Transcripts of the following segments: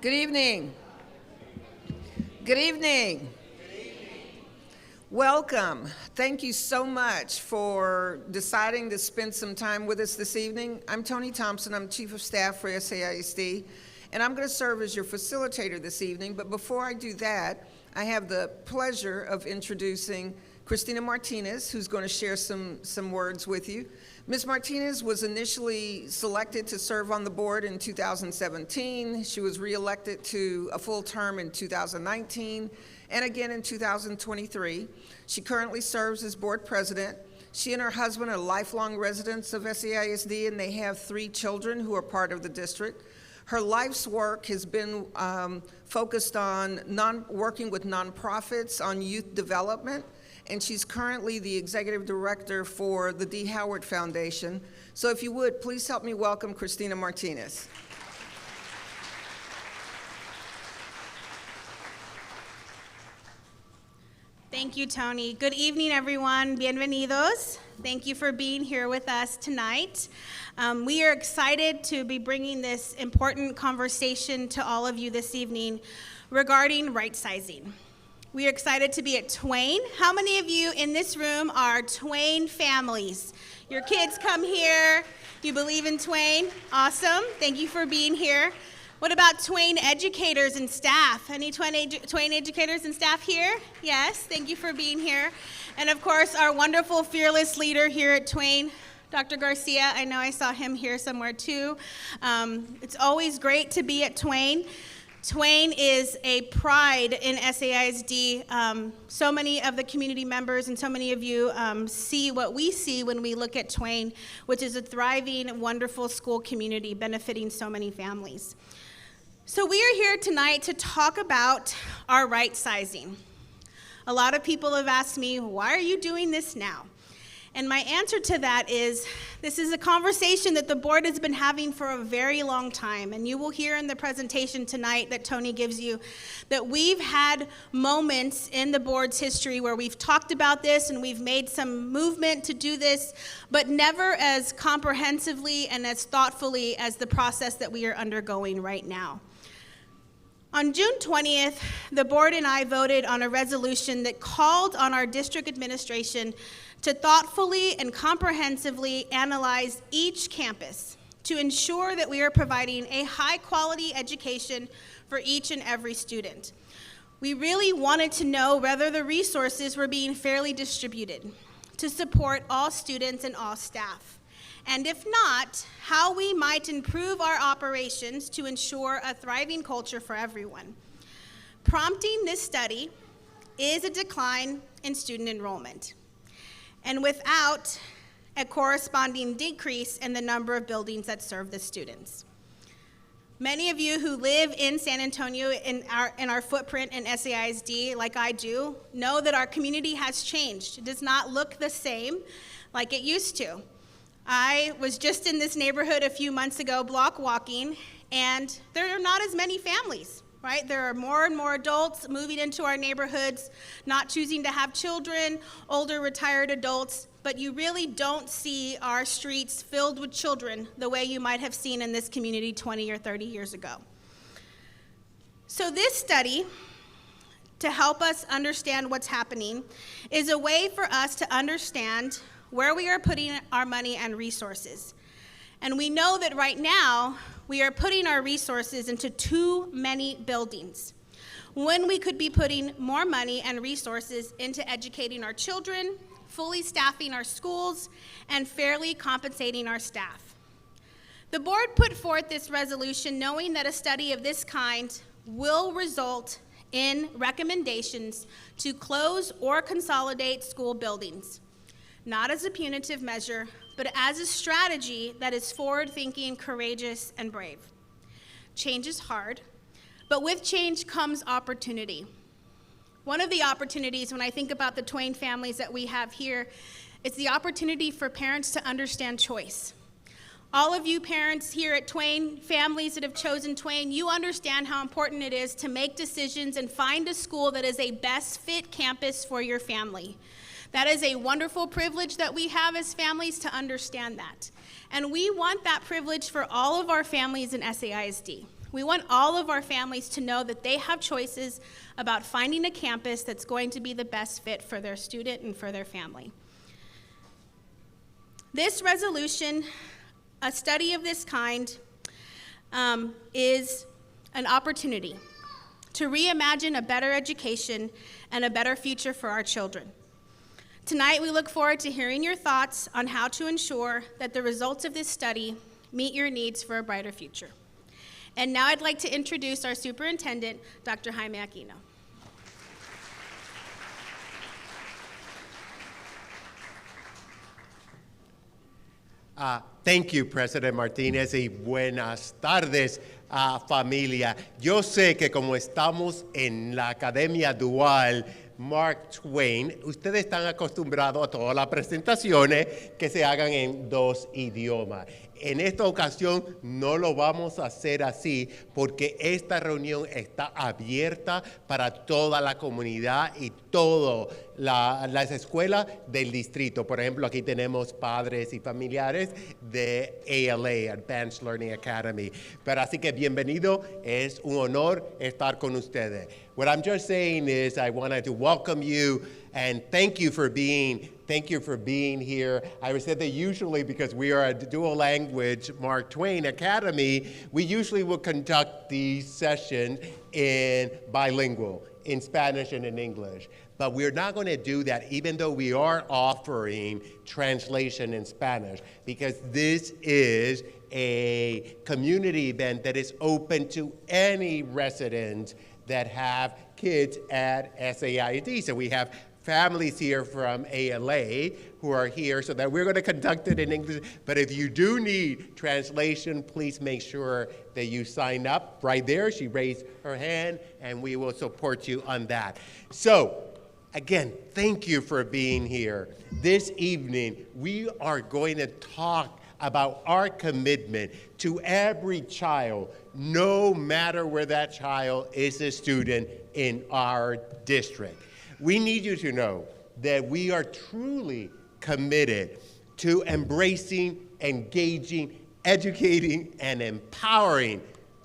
Good evening. Good evening. Welcome. Thank you so much for deciding to spend some time with us this evening. I'm Tony Thompson. I'm Chief of Staff for SAISD, and I'm going to serve as your facilitator this evening. But before I do that, I have the pleasure of introducing Christina Martinez, who's going to share some words with you. Ms. Martinez was initially selected to serve on the board in 2017. She was reelected to a full term in 2019 and again in 2023. She currently serves as board president. She and her husband are lifelong residents of SAISD, and they have 3 children who are part of the district. Her life's work has been focused on working with nonprofits on youth development, and she's currently the executive director for the D. Howard Foundation. So if you would, please help me welcome Christina Martinez. Thank you, Tony. Good evening, everyone. Bienvenidos. Thank you for being here with us tonight. We are excited to be bringing this important conversation to all of you this evening regarding rightsizing. We are excited to be at Twain. How many of you in this room are Twain families? Your kids come here. You believe in Twain? Awesome. Thank you for being here. What about Twain educators and staff? Any Twain educators and staff here? Yes, thank you for being here. And of course, our wonderful fearless leader here at Twain, Dr. Garcia. I know I saw him here somewhere too. It's always great to be at Twain. Twain is a pride in SAISD. So many of the community members and so many of you see what we see when we look at Twain, which is a thriving, wonderful school community benefiting so many families. So we are here tonight to talk about our rightsizing. A lot of people have asked me, why are you doing this now? And my answer to that is, this is a conversation that the board has been having for a very long time. And you will hear in the presentation tonight that Tony gives you that we've had moments in the board's history where we've talked about this and we've made some movement to do this, but never as comprehensively and as thoughtfully as the process that we are undergoing right now. On June 20th, the board and I voted on a resolution that called on our district administration to thoughtfully and comprehensively analyze each campus to ensure that we are providing a high-quality education for each and every student. We really wanted to know whether the resources were being fairly distributed to support all students and all staff. And if not, how we might improve our operations to ensure a thriving culture for everyone. Prompting this study is a decline in student enrollment, and without a corresponding decrease in the number of buildings that serve the students. Many of you who live in San Antonio in our footprint in SAISD, like I do, know that our community has changed. It does not look the same like it used to. I was just in this neighborhood a few months ago, block walking, and there are not as many families, right? There are more and more adults moving into our neighborhoods, not choosing to have children, older retired adults, but you really don't see our streets filled with children the way you might have seen in this community 20 or 30 years ago. So this study, to help us understand what's happening, is a way for us to understand where we are putting our money and resources. And we know that right now, we are putting our resources into too many buildings, when we could be putting more money and resources into educating our children, fully staffing our schools, and fairly compensating our staff. The board put forth this resolution knowing that a study of this kind will result in recommendations to close or consolidate school buildings, not as a punitive measure, but as a strategy that is forward-thinking, courageous, and brave. Change is hard, but with change comes opportunity. One of the opportunities, when I think about the Twain families that we have here, is the opportunity for parents to understand choice. All of you parents here at Twain, families that have chosen Twain, you understand how important it is to make decisions and find a school that is a best fit campus for your family. That is a wonderful privilege that we have as families to understand that. And we want that privilege for all of our families in SAISD. We want all of our families to know that they have choices about finding a campus that's going to be the best fit for their student and for their family. This resolution, a study of this kind, is an opportunity to reimagine a better education and a better future for our children. Tonight, we look forward to hearing your thoughts on how to ensure that the results of this study meet your needs for a brighter future. And now I'd like to introduce our superintendent, Dr. Jaime Aquino. Thank you, President Martínez, y buenas tardes, familia. Yo sé que como estamos en la Academia Dual Mark Twain, ustedes están acostumbrados a todas las presentaciones que se hagan en dos idiomas. En esta ocasión no lo vamos a hacer así porque esta reunión está abierta para toda la comunidad y todas las escuelas del distrito. Por ejemplo, aquí tenemos padres y familiares de ALA, Advanced Learning Academy. Pero así que bienvenido, es un honor estar con ustedes. What I'm just saying is I wanted to welcome you and thank you for being here. I would say that usually, because we are a dual language Mark Twain Academy, we usually will conduct these sessions in bilingual, in Spanish and in English. But we're not going to do that, even though we are offering translation in Spanish, because this is a community event that is open to any residents that have kids at SAISD. So we have families here from ALA who are here, so that we're going to conduct it in English. But if you do need translation, please make sure that you sign up right there. She raised her hand, and we will support you on that. So, again, thank you for being here. This evening, we are going to talk about our commitment to every child, no matter where that child is a student in our district. We need you to know that we are truly committed to embracing, engaging, educating, and empowering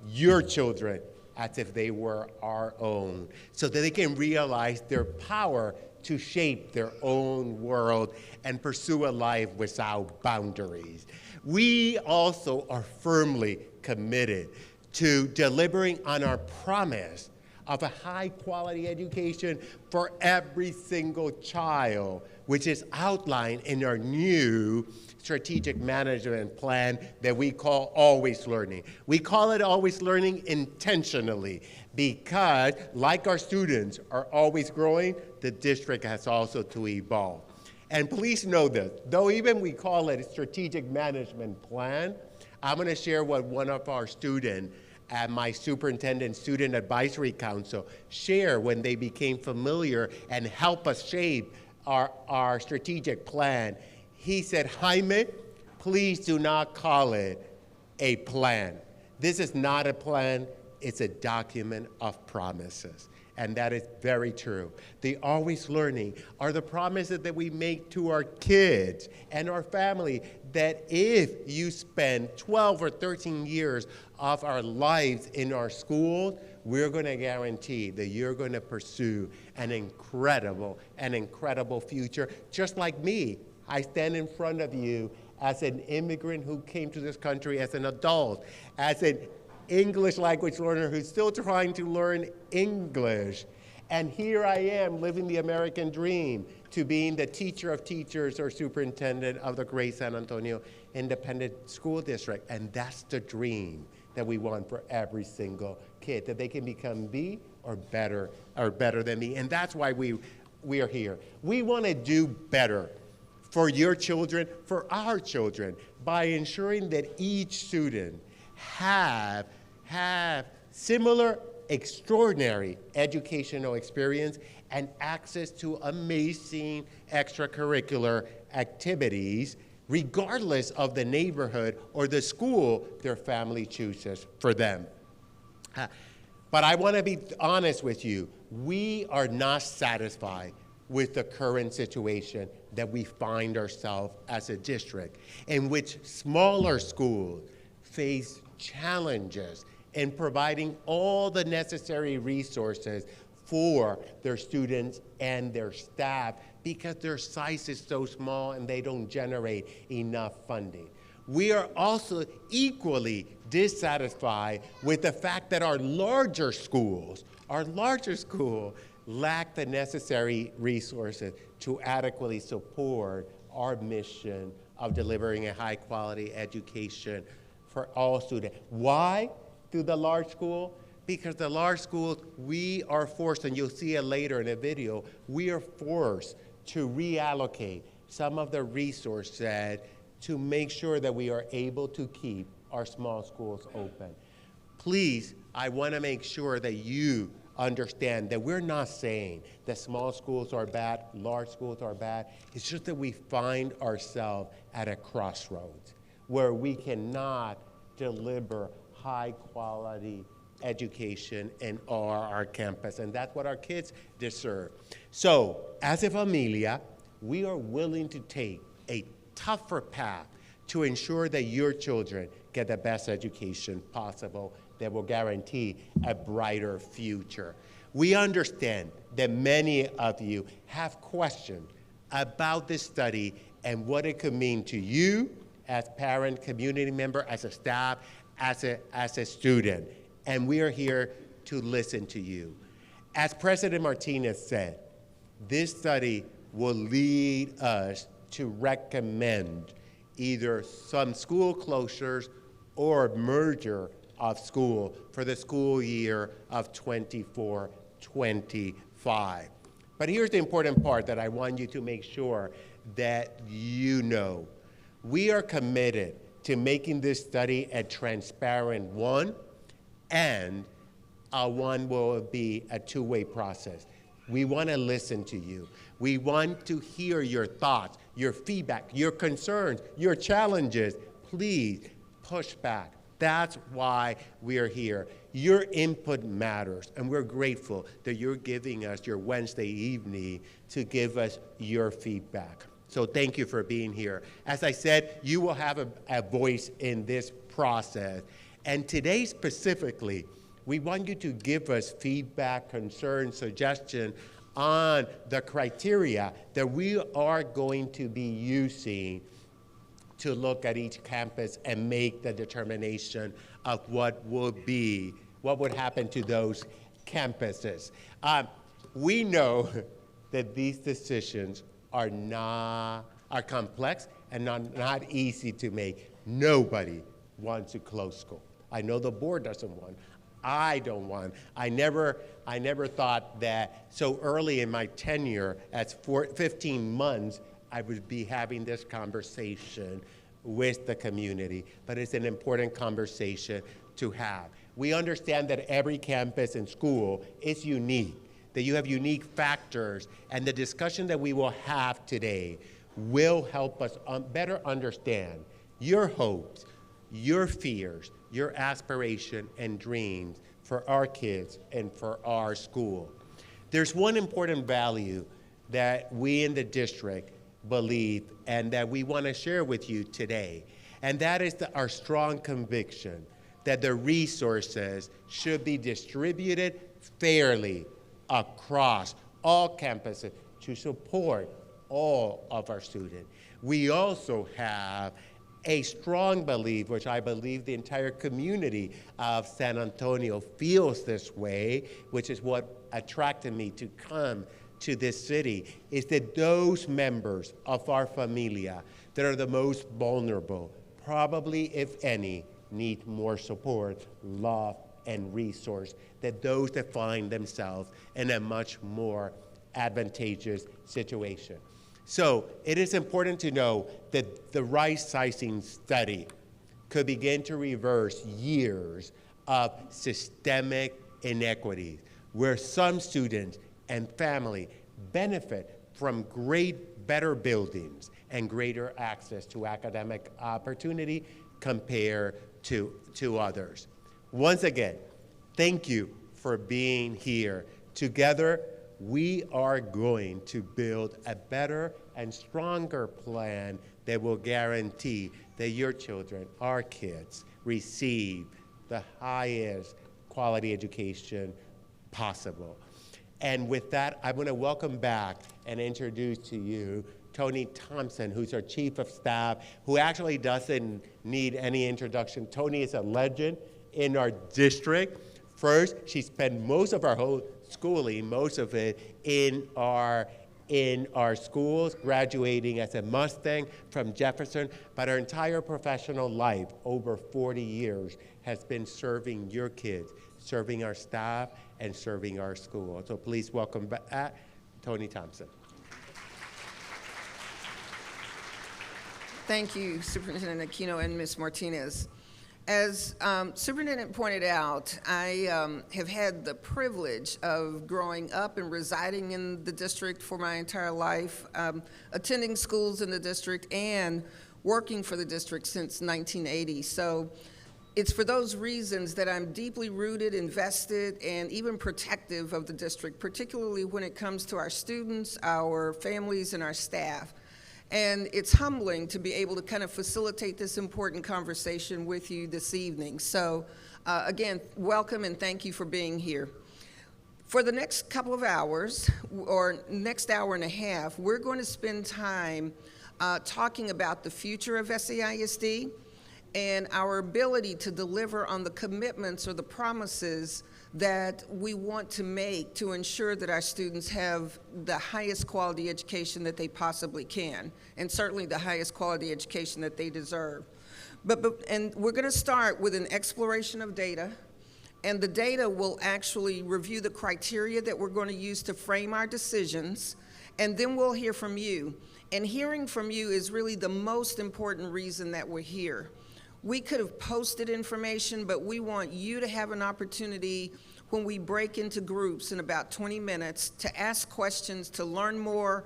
your children as if they were our own, so that they can realize their power to shape their own world and pursue a life without boundaries. We also are firmly committed to delivering on our promise of a high-quality education for every single child, which is outlined in our new strategic management plan that we call Always Learning. We call it Always Learning intentionally because, like our students are always growing, the district has also to evolve. And please know this, though even we call it a strategic management plan, I'm going to share what one of our students at my Superintendent Student Advisory Council share when they became familiar and help us shape our strategic plan. He said, Jaime, please do not call it a plan. This is not a plan, it's a document of promises. And that is very true. The Always Learning are the promises that we make to our kids and our family that if you spend 12 or 13 years of our lives in our schools, we're going to guarantee that you're going to pursue an incredible future. Just like me, I stand in front of you as an immigrant who came to this country as an adult, as an English language learner who's still trying to learn English. And here I am living the American dream to being the teacher of teachers or superintendent of the great San Antonio Independent School District. And that's the dream that we want for every single kid, that they can become me or better than me. And that's why we are here. We want to do better for your children, for our children, by ensuring that each student have similar extraordinary educational experience and access to amazing extracurricular activities, regardless of the neighborhood or the school their family chooses for them. But I want to be honest with you. We are not satisfied with the current situation that we find ourselves as a district, in which smaller schools face challenges and providing all the necessary resources for their students and their staff because their size is so small and they don't generate enough funding. We are also equally dissatisfied with the fact that our larger schools lack the necessary resources to adequately support our mission of delivering a high quality education for all students. Why do the large school? Because the large schools, we are forced, and you'll see it later in a video, we are forced to reallocate some of the resources to make sure that we are able to keep our small schools open. Please, I want to make sure that you understand that we're not saying that small schools are bad, large schools are bad. It's just that we find ourselves at a crossroads where we cannot deliver high quality education in our campus, and that's what our kids deserve. So, as a familia, we are willing to take a tougher path to ensure that your children get the best education possible that will guarantee a brighter future. We understand that many of you have questions about this study and what it could mean to you as parent, community member, as a staff, as a student. And we are here to listen to you. As President Martinez said, this study will lead us to recommend either some school closures or merger of school for the school year of 24-25. But here's the important part that I want you to make sure that you know. We are committed to making this study a transparent one, and one will be a two-way process. We want to listen to you. We want to hear your thoughts, your feedback, your concerns, your challenges. Please push back. That's why we are here. Your input matters, and we're grateful that you're giving us your Wednesday evening to give us your feedback. So thank you for being here. As I said, you will have a voice in this process. And today specifically, we want you to give us feedback, concerns, suggestions on the criteria that we are going to be using to look at each campus and make the determination of what would happen to those campuses. We know that these decisions are complex and not easy to make. Nobody wants to close school. I know the board doesn't want. I don't want. I never thought that so early in my tenure, as 15 months, I would be having this conversation with the community. But it's an important conversation to have. We understand that every campus and school is unique, that you have unique factors, and the discussion that we will have today will help us better understand your hopes, your fears, your aspiration and dreams for our kids and for our school. There's one important value that we in the district believe and that we want to share with you today, and that is our strong conviction that the resources should be distributed fairly across all campuses to support all of our students. We also have a strong belief, which I believe the entire community of San Antonio feels this way, which is what attracted me to come to this city, is that those members of our familia that are the most vulnerable, probably, if any, need more support, love, and resource than those that find themselves in a much more advantageous situation. So it is important to know that the Rightsizing study could begin to reverse years of systemic inequities, where some students and family benefit from better buildings and greater access to academic opportunity compared to others. Once again, thank you for being here. Together, we are going to build a better and stronger plan that will guarantee that your children, our kids, receive the highest quality education possible. And with that, I want to welcome back and introduce to you Tony Thompson, who's our Chief of Staff, who actually doesn't need any introduction. Tony is a legend in our district. First, she spent most of our whole schooling, most of it in our schools, graduating as a Mustang from Jefferson, but her entire professional life, over 40 years, has been serving your kids, serving our staff, and serving our school. So please welcome back Tony Thompson. Thank you, Superintendent Aquino and Ms. Martinez. As Superintendent pointed out, I have had the privilege of growing up and residing in the district for my entire life, attending schools in the district and working for the district since 1980. So it's for those reasons that I'm deeply rooted, invested, and even protective of the district, particularly when it comes to our students, our families, and our staff. And it's humbling to be able to kind of facilitate this important conversation with you this evening. So again, welcome and thank you for being here. For the next couple of hours, or next hour and a half, we're going to spend time talking about the future of SAISD and our ability to deliver on the commitments or the promises that we want to make to ensure that our students have the highest quality education that they possibly can, and certainly the highest quality education that they deserve. And we're going to start with an exploration of data, and the data will actually review the criteria that we're going to use to frame our decisions, and then we'll hear from you. And hearing from you is really the most important reason that we're here. We could have posted information, but we want you to have an opportunity when we break into groups in about 20 minutes to ask questions, to learn more,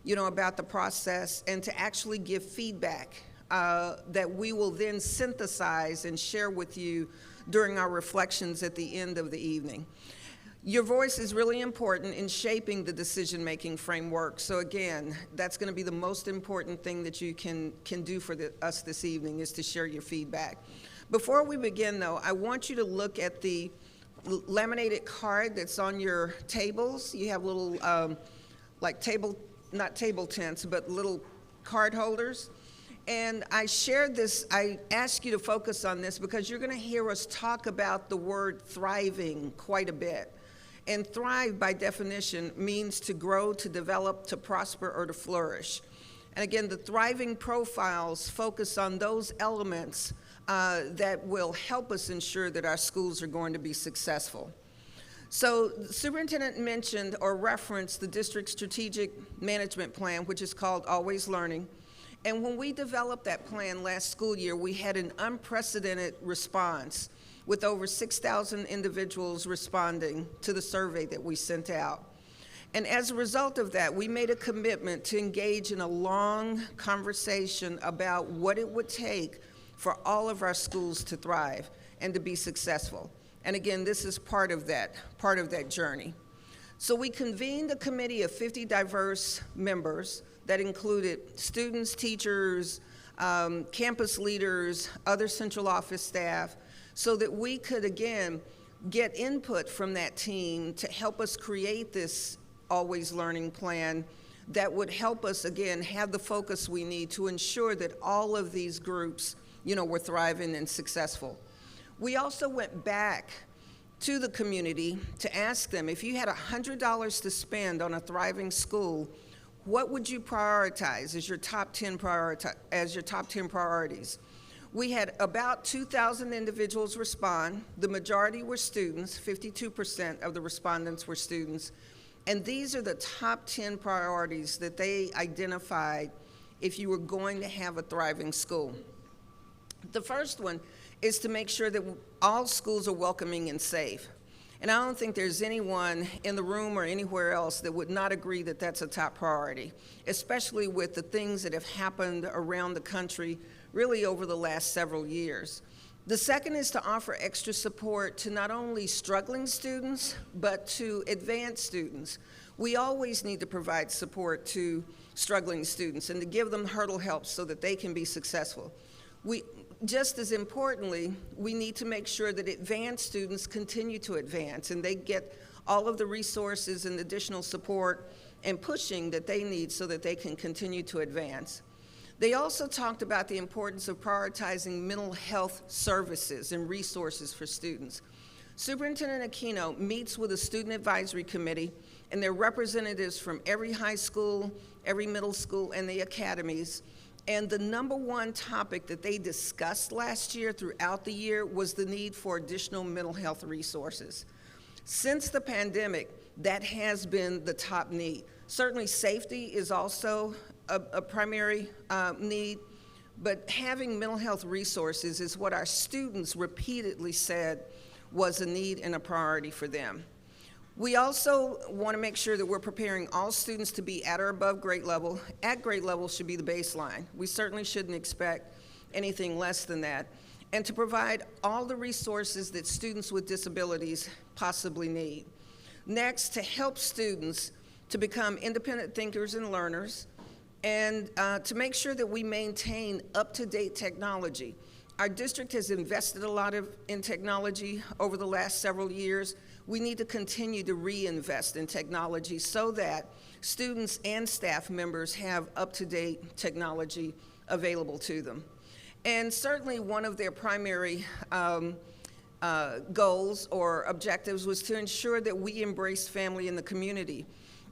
about the process, and to actually give feedback that we will then synthesize and share with you during our reflections at the end of the evening. Your voice is really important in shaping the decision-making framework. So again, that's going to be the most important thing that you can do for us this evening, is to share your feedback. Before we begin, though, I want you to look at the laminated card that's on your tables. You have little, not table tents, but little card holders. And I shared this, I asked you to focus on this because you're going to hear us talk about the word thriving quite a bit. And thrive, by definition, means to grow, to develop, to prosper, or to flourish. And again, the thriving profiles focus on those elements that will help us ensure that our schools are going to be successful. So the superintendent mentioned or referenced the district strategic management plan, which is called Always Learning. And when we developed that plan last school year, we had an unprecedented response, with over 6,000 individuals responding to the survey that we sent out. And as a result of that, we made a commitment to engage in a long conversation about what it would take for all of our schools to thrive and to be successful. And again, this is part of that journey. So we convened a committee of 50 diverse members that included students, teachers, campus leaders, other central office staff, so that we could, again, get input from that team to help us create this Always Learning plan that would help us, again, have the focus we need to ensure that all of these groups, were thriving and successful. We also went back to the community to ask them, if you had $100 to spend on a thriving school, what would you prioritize as your top 10 priorities? We had about 2,000 individuals respond. The majority were students, 52% of the respondents were students. And these are the top 10 priorities that they identified if you were going to have a thriving school. The first one is to make sure that all schools are welcoming and safe. And I don't think there's anyone in the room or anywhere else that would not agree that that's a top priority, especially with the things that have happened around the country really over the last several years. The second is to offer extra support to not only struggling students, but to advanced students. We always need to provide support to struggling students and to give them hurdle help so that they can be successful. just as importantly, we need to make sure that advanced students continue to advance and they get all of the resources and additional support and pushing that they need so that they can continue to advance. They also talked about the importance of prioritizing mental health services and resources for students. Superintendent Aquino meets with a student advisory committee, and they're representatives from every high school, every middle school, and the academies. And the number one topic that they discussed last year throughout the year was the need for additional mental health resources. Since the pandemic, that has been the top need. Certainly safety is also a primary need, but having mental health resources is what our students repeatedly said was a need and a priority for them. We also want to make sure that we're preparing all students to be at or above grade level. At grade level should be the baseline. We certainly shouldn't expect anything less than that. And to provide all the resources that students with disabilities possibly need. Next, to help students to become independent thinkers and learners, and to make sure that we maintain up-to-date technology. Our district has invested a lot in technology over the last several years. We need to continue to reinvest in technology so that students and staff members have up-to-date technology available to them. And certainly one of their primary goals or objectives was to ensure that we embrace family in the community.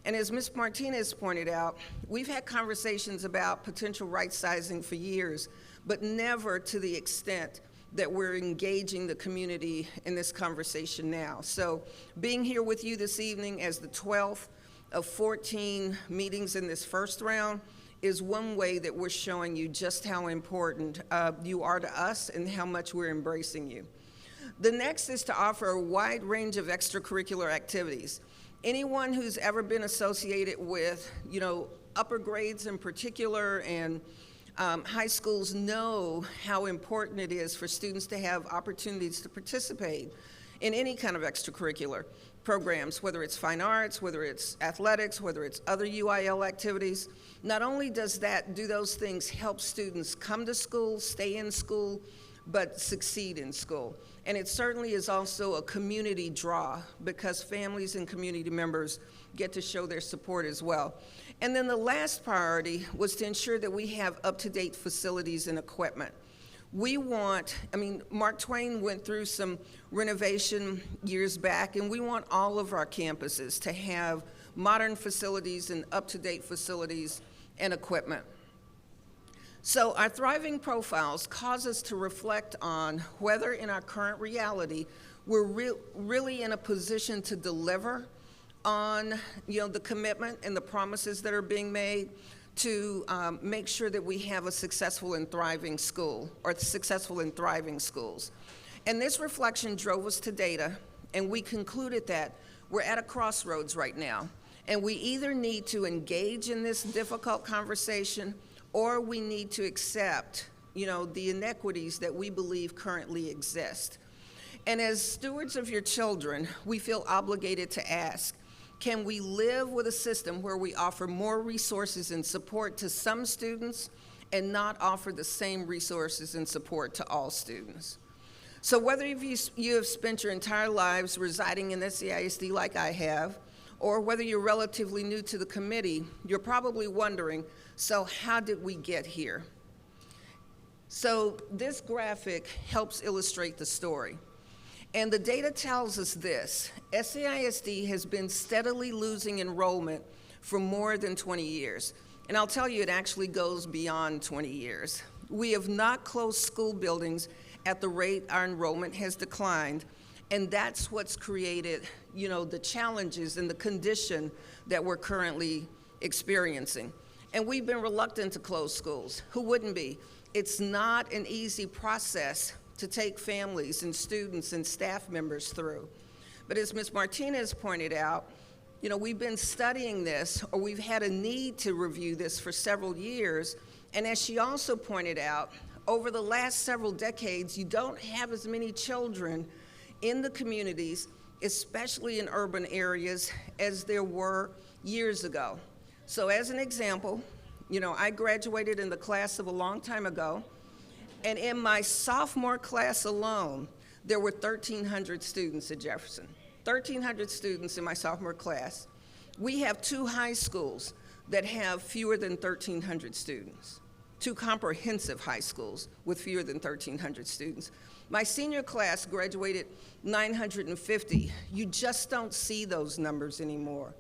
And as Ms. Martinez pointed out, we've had conversations about potential right-sizing for years, but never to the extent that we're engaging the community in this conversation now. So being here with you this evening as the 12th of 14 meetings in this first round is one way that we're showing you just how important you are to us and how much we're embracing you. The next is to offer a wide range of extracurricular activities. Anyone who's ever been associated with, upper grades in particular and high schools know how important it is for students to have opportunities to participate in any kind of extracurricular programs, whether it's fine arts, whether it's athletics, whether it's other UIL activities. Not only do those things help students come to school, stay in school, but succeed in school. And it certainly is also a community draw because families and community members get to show their support as well. And then the last priority was to ensure that we have up-to-date facilities and equipment. Mark Twain went through some renovation years back, and we want all of our campuses to have modern facilities and up-to-date facilities and equipment. So our thriving profiles cause us to reflect on whether in our current reality we're really in a position to deliver on the commitment and the promises that are being made to make sure that we have a successful and thriving school or successful and thriving schools. And this reflection drove us to data, and we concluded that we're at a crossroads right now, and we either need to engage in this difficult conversation or we need to accept, the inequities that we believe currently exist. And as stewards of your children, we feel obligated to ask, can we live with a system where we offer more resources and support to some students and not offer the same resources and support to all students? So whether you have spent your entire lives residing in SAISD like I have, or whether you're relatively new to the committee, you're probably wondering, so how did we get here? So this graphic helps illustrate the story. And the data tells us this: SAISD has been steadily losing enrollment for more than 20 years. And I'll tell you, it actually goes beyond 20 years. We have not closed school buildings at the rate our enrollment has declined. And that's what's created, the challenges and the condition that we're currently experiencing. And we've been reluctant to close schools. Who wouldn't be? It's not an easy process to take families and students and staff members through. But as Ms. Martinez pointed out, we've been studying this, or we've had a need to review this for several years. And as she also pointed out, over the last several decades, you don't have as many children in the communities, especially in urban areas, as there were years ago. So as an example, I graduated in the class of a long time ago, And in my sophomore class alone, there were 1,300 students at Jefferson. 1,300 students in my sophomore class. We have 2 high schools that have fewer than 1,300 students. 2 comprehensive high schools with fewer than 1,300 students. My senior class graduated 950. You just don't see those numbers anymore.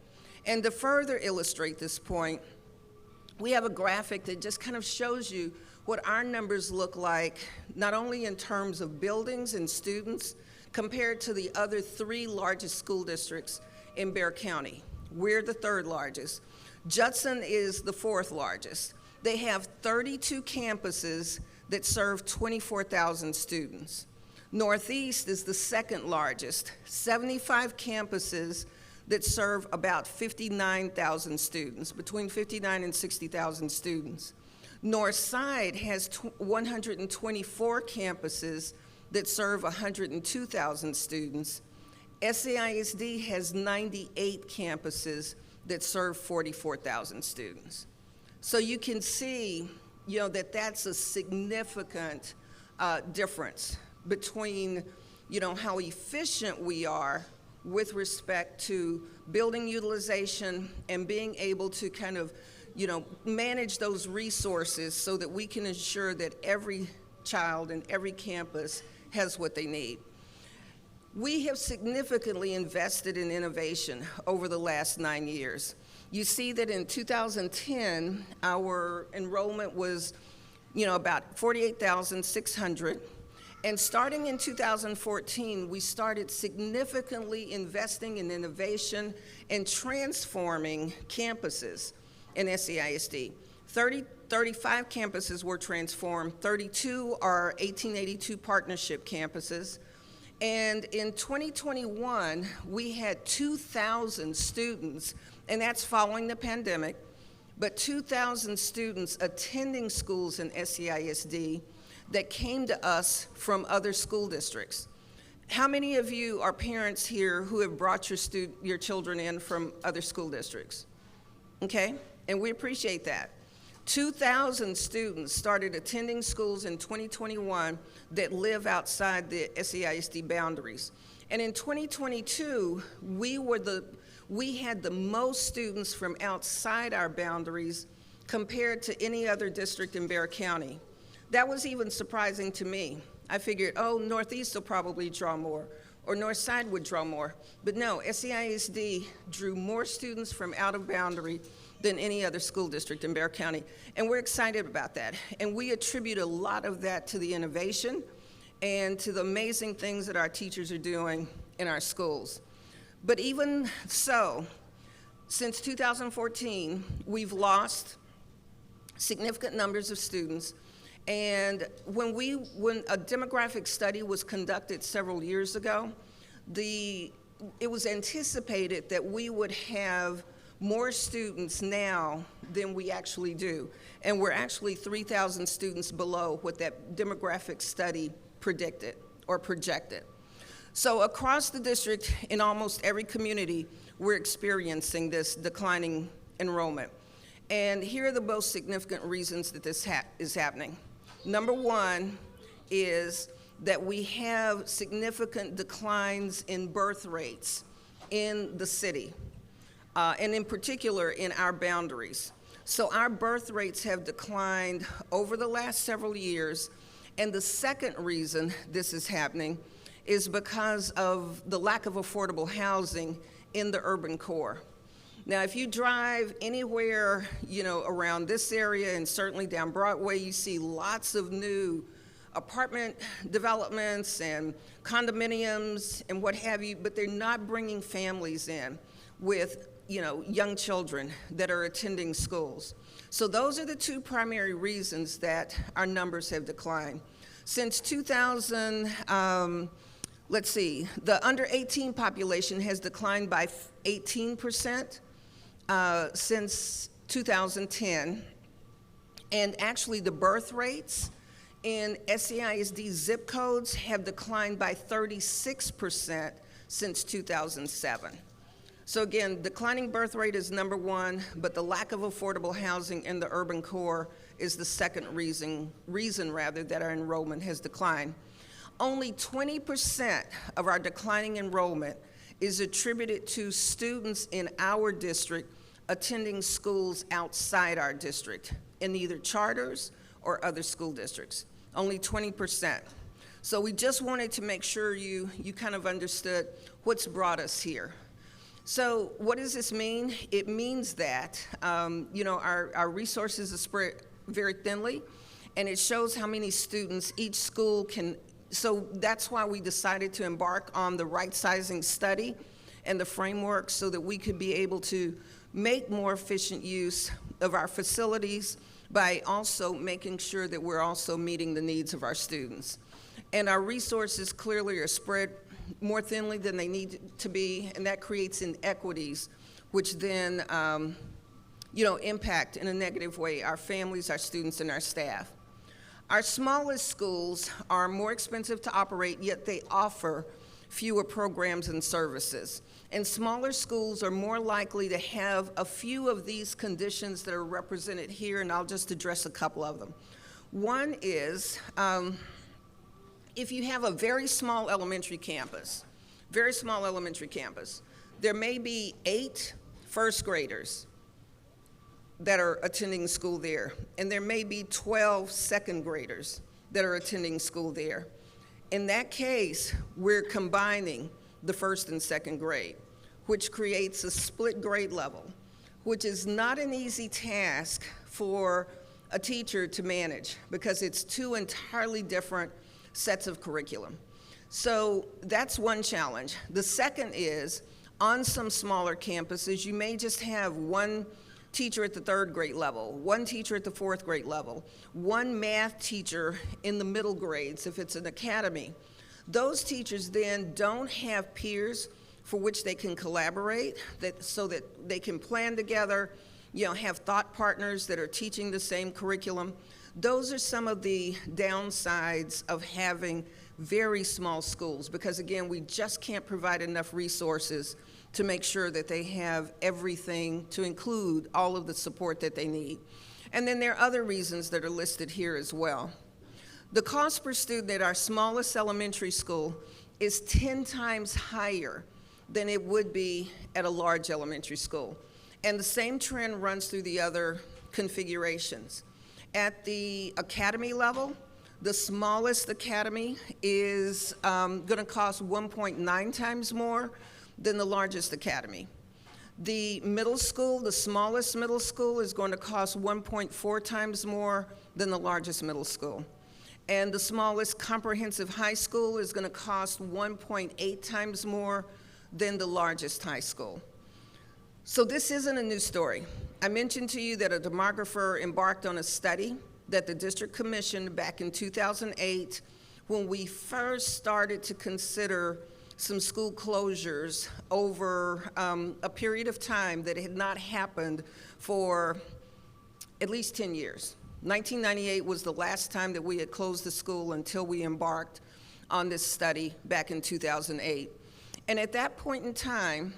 And to further illustrate this point, we have a graphic that just kind of shows you what our numbers look like, not only in terms of buildings and students, compared to the other 3 largest school districts in Bexar County. We're the 3rd largest. Judson is the 4th largest. They have 32 campuses that serve 24,000 students. Northeast is the 2nd largest, 75 campuses that serve about 59,000 students, between 59 and 60,000 students. Northside has 124 campuses that serve 102,000 students. SAISD has 98 campuses that serve 44,000 students. So you can see, that that's a significant difference between, how efficient we are with respect to building utilization and being able to kind of, manage those resources so that we can ensure that every child and every campus has what they need. We have significantly invested in innovation over the last 9 years. You see that in 2010, our enrollment was, about 48,600. And starting in 2014, we started significantly investing in innovation and transforming campuses in SAISD. 35 campuses were transformed, 32 are 1882 partnership campuses. And in 2021, we had 2,000 students, and that's following the pandemic, but 2,000 students attending schools in SAISD that came to us from other school districts. How many of you are parents here who have brought your children in from other school districts? Okay, and we appreciate that. 2,000 students started attending schools in 2021 that live outside the SAISD boundaries. And in 2022, we had the most students from outside our boundaries compared to any other district in Bexar County. That was even surprising to me. I figured, Northeast will probably draw more, or Northside would draw more. But no, SAISD drew more students from out of boundary than any other school district in Bexar County. And we're excited about that. And we attribute a lot of that to the innovation and to the amazing things that our teachers are doing in our schools. But even so, since 2014, we've lost significant numbers of students. And when a demographic study was conducted several years ago, it was anticipated that we would have more students now than we actually do. And we're actually 3,000 students below what that demographic study predicted or projected. So across the district, in almost every community, we're experiencing this declining enrollment. And here are the most significant reasons that this is happening. Number one is that we have significant declines in birth rates in the city, and in particular in our boundaries. So our birth rates have declined over the last several years, and the second reason this is happening is because of the lack of affordable housing in the urban core. Now, if you drive anywhere, around this area and certainly down Broadway, you see lots of new apartment developments and condominiums and what have you, but they're not bringing families in with, young children that are attending schools. So those are the 2 primary reasons that our numbers have declined. Since 2000, the under 18 population has declined by 18%. Since 2010, and actually the birth rates in SAISD zip codes have declined by 36% since 2007. So again, declining birth rate is number one, but the lack of affordable housing in the urban core is the second reason that our enrollment has declined. Only 20% of our declining enrollment is attributed to students in our district attending schools outside our district, in either charters or other school districts. Only 20%. So we just wanted to make sure you kind of understood what's brought us here. So what does this mean? It means that our resources are spread very thinly, and it shows how many students each school can. So that's why we decided to embark on the Rightsizing study and the framework, so that we could be able to make more efficient use of our facilities by also making sure that we're also meeting the needs of our students. And our resources clearly are spread more thinly than they need to be, and that creates inequities, which then impact in a negative way our families, our students, and our staff. Our smallest schools are more expensive to operate, yet they offer fewer programs and services. And smaller schools are more likely to have a few of these conditions that are represented here, and I'll just address a couple of them. One is, if you have a very small elementary campus, there may be 8 first graders that are attending school there, and there may be 12 second graders that are attending school there. In that case, we're combining the first and second grade, which creates a split grade level, which is not an easy task for a teacher to manage, because it's 2 entirely different sets of curriculum. So that's one challenge. The second is, on some smaller campuses, you may just have one teacher at the 3rd grade level, one teacher at the 4th grade level, one math teacher in the middle grades if it's an academy. Those teachers then don't have peers for which they can collaborate, so that they can plan together, have thought partners that are teaching the same curriculum. Those are some of the downsides of having very small schools, because again, we just can't provide enough resources to make sure that they have everything, to include all of the support that they need. And then there are other reasons that are listed here as well. The cost per student at our smallest elementary school is 10 times higher than it would be at a large elementary school. And the same trend runs through the other configurations. At the academy level, the smallest academy is going to cost 1.9 times more than the largest academy. The middle school, the smallest middle school, is going to cost 1.4 times more than the largest middle school. And the smallest comprehensive high school is going to cost 1.8 times more than the largest high school. So this isn't a new story. I mentioned to you that a demographer embarked on a study that the district commissioned back in 2008, when we first started to consider some school closures over a period of time that had not happened for at least 10 years. 1998 was the last time that we had closed the school until we embarked on this study back in 2008. And at that point in time,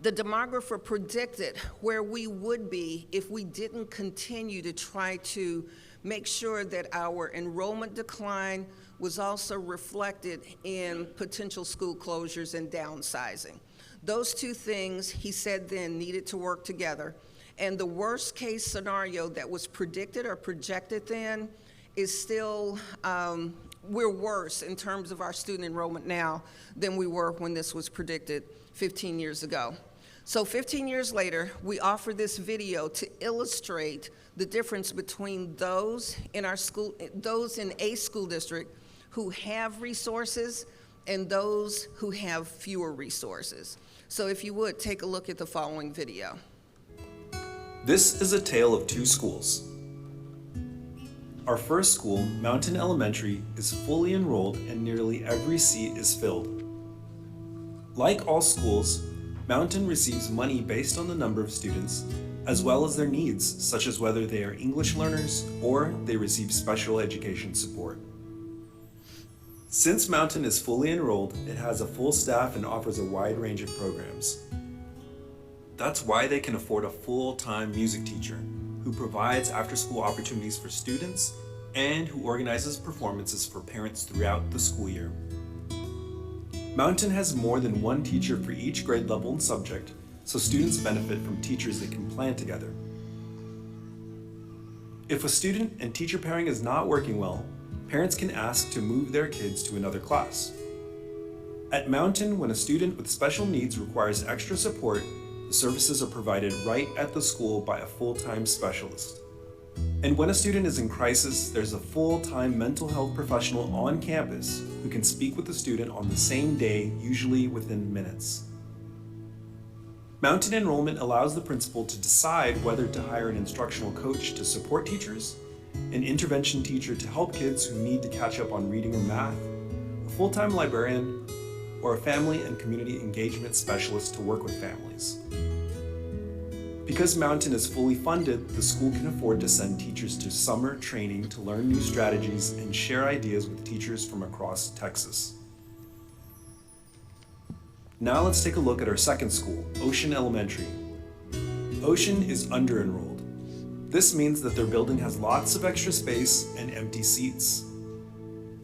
the demographer predicted where we would be if we didn't continue to try to make sure that our enrollment decline was also reflected in potential school closures and downsizing. Those two things, he said then, needed to work together. And the worst case scenario that was predicted or projected then is still, we're worse in terms of our student enrollment now than we were when this was predicted 15 years ago. So 15 years later, we offer this video to illustrate the difference between those in our school, those in a school district who have resources and those who have fewer resources. So if you would, take a look at the following video. This is a tale of two schools. Our first school, Mountain Elementary, is fully enrolled and nearly every seat is filled. Like all schools, Mountain receives money based on the number of students, as well as their needs, such as whether they are English learners or they receive special education support. Since Mountain is fully enrolled, it has a full staff and offers a wide range of programs. That's why they can afford a full-time music teacher who provides after-school opportunities for students and who organizes performances for parents throughout the school year. Mountain has more than one teacher for each grade level and subject, so students benefit from teachers that can plan together. If a student and teacher pairing is not working well, parents can ask to move their kids to another class. At Mountain, when a student with special needs requires extra support, the services are provided right at the school by a full-time specialist. And when a student is in crisis, there's a full-time mental health professional on campus who can speak with the student on the same day, usually within minutes. Mountain enrollment allows the principal to decide whether to hire an instructional coach to support teachers, an intervention teacher to help kids who need to catch up on reading or math, a full-time librarian, or a family and community engagement specialist to work with families. Because Mountain is fully funded, the school can afford to send teachers to summer training to learn new strategies and share ideas with teachers from across Texas. Now let's take a look at our second school, Ocean Elementary. Ocean is under-enrolled. This means that their building has lots of extra space and empty seats.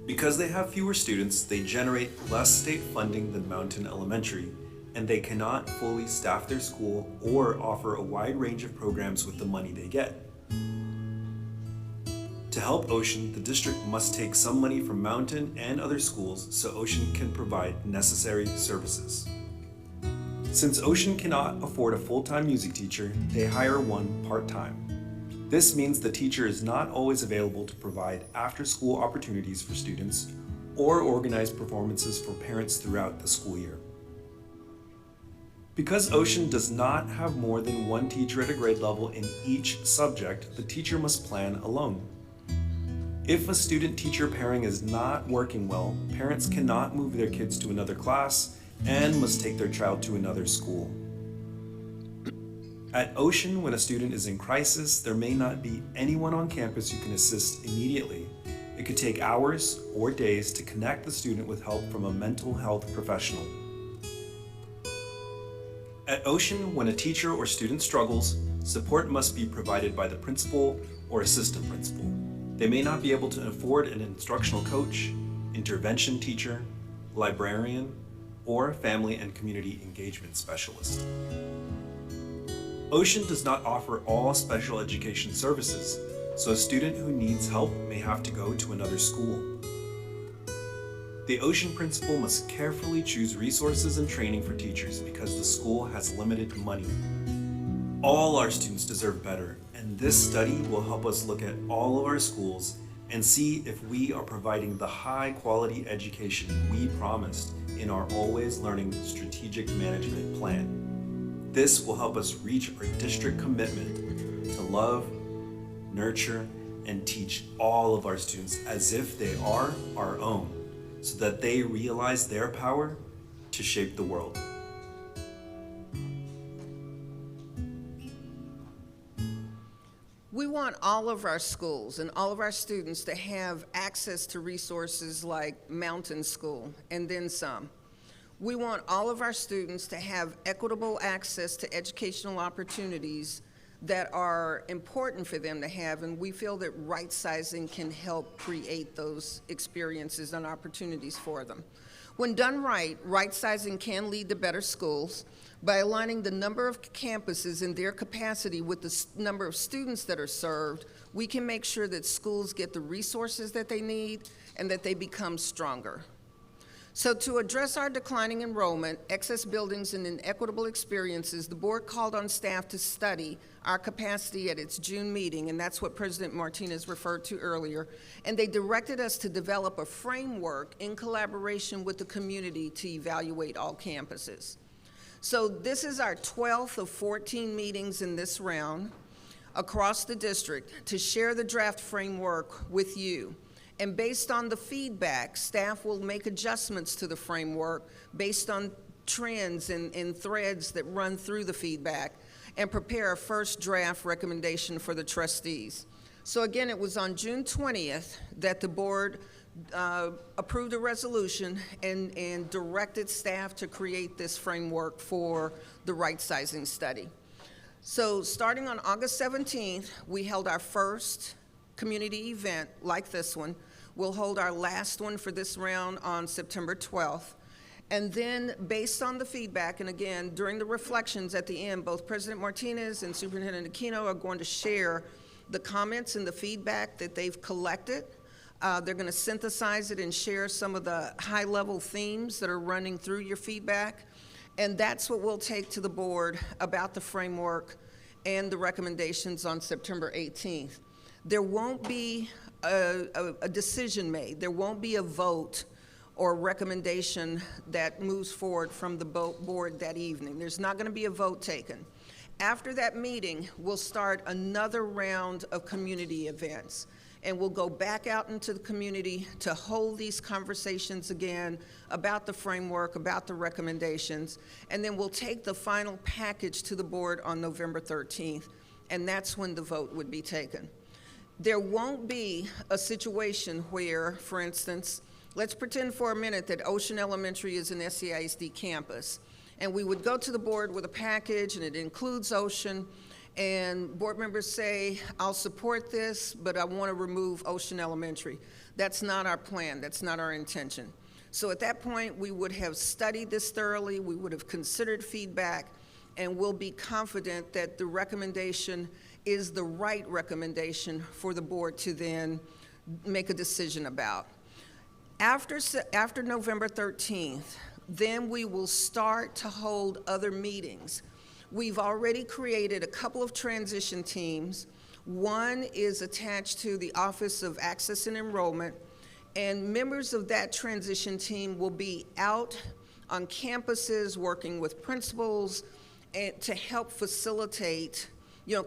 Because they have fewer students, they generate less state funding than Mountain Elementary, and they cannot fully staff their school or offer a wide range of programs with the money they get. To help Ocean, the district must take some money from Mountain and other schools so Ocean can provide necessary services. Since Ocean cannot afford a full-time music teacher, they hire one part-time. This means the teacher is not always available to provide after-school opportunities for students or organize performances for parents throughout the school year. Because Ocean does not have more than one teacher at a grade level in each subject, the teacher must plan alone. If a student-teacher pairing is not working well, parents cannot move their kids to another class and must take their child to another school. At Ocean, when a student is in crisis, there may not be anyone on campus who can assist immediately. It could take hours or days to connect the student with help from a mental health professional. At Ocean, when a teacher or student struggles, support must be provided by the principal or assistant principal. They may not be able to afford an instructional coach, intervention teacher, librarian, or family and community engagement specialist. Ocean does not offer all special education services, so a student who needs help may have to go to another school. The Ocean principal must carefully choose resources and training for teachers because the school has limited money. All our students deserve better, and this study will help us look at all of our schools and see if we are providing the high-quality education we promised in our Always Learning Strategic Management Plan. This will help us reach our district commitment to love, nurture, and teach all of our students as if they are our own, so that they realize their power to shape the world. We want all of our schools and all of our students to have access to resources like Mountain School and then some. We want all of our students to have equitable access to educational opportunities that are important for them to have, and we feel that Rightsizing can help create those experiences and opportunities for them. When done right, Rightsizing can lead to better schools. By aligning the number of campuses and their capacity with the number of students that are served, we can make sure that schools get the resources that they need and that they become stronger. So to address our declining enrollment, excess buildings, and inequitable experiences, the board called on staff to study our capacity at its June meeting, and that's what President Martinez referred to earlier, and they directed us to develop a framework in collaboration with the community to evaluate all campuses. So this is our 12th of 14 meetings in this round across the district to share the draft framework with you. And based on the feedback, staff will make adjustments to the framework based on trends and threads that run through the feedback and prepare a first draft recommendation for the trustees. So again, it was on June 20th that the board approved a resolution and directed staff to create this framework for the Rightsizing study. So starting on August 17th, we held our first community event like this one. We'll hold our last one for this round on September 12th. And then based on the feedback, and again, during the reflections at the end, both President Martinez and Superintendent Aquino are going to share the comments and the feedback that they've collected. They're going to synthesize it and share some of the high-level themes that are running through your feedback. And that's what we'll take to the board about the framework and the recommendations on September 18th. There won't be a decision made. There won't be a vote or recommendation that moves forward from the board that evening. There's not going to be a vote taken. After that meeting, we'll start another round of community events, and we'll go back out into the community to hold these conversations again about the framework, about the recommendations, and then we'll take the final package to the board on November 13th, and that's when the vote would be taken. There won't be a situation where, for instance, let's pretend for a minute that Ocean Elementary is an SAISD campus, and we would go to the board with a package, and it includes Ocean, and board members say, I'll support this, but I want to remove Ocean Elementary. That's not our plan. That's not our intention. So at that point, we would have studied this thoroughly. We would have considered feedback, and we'll be confident that the recommendation is the right recommendation for the board to then make a decision about. After November 13th, then we will start to hold other meetings. We've already created a couple of transition teams. One is attached to the Office of Access and Enrollment, and members of that transition team will be out on campuses working with principals and to help facilitate,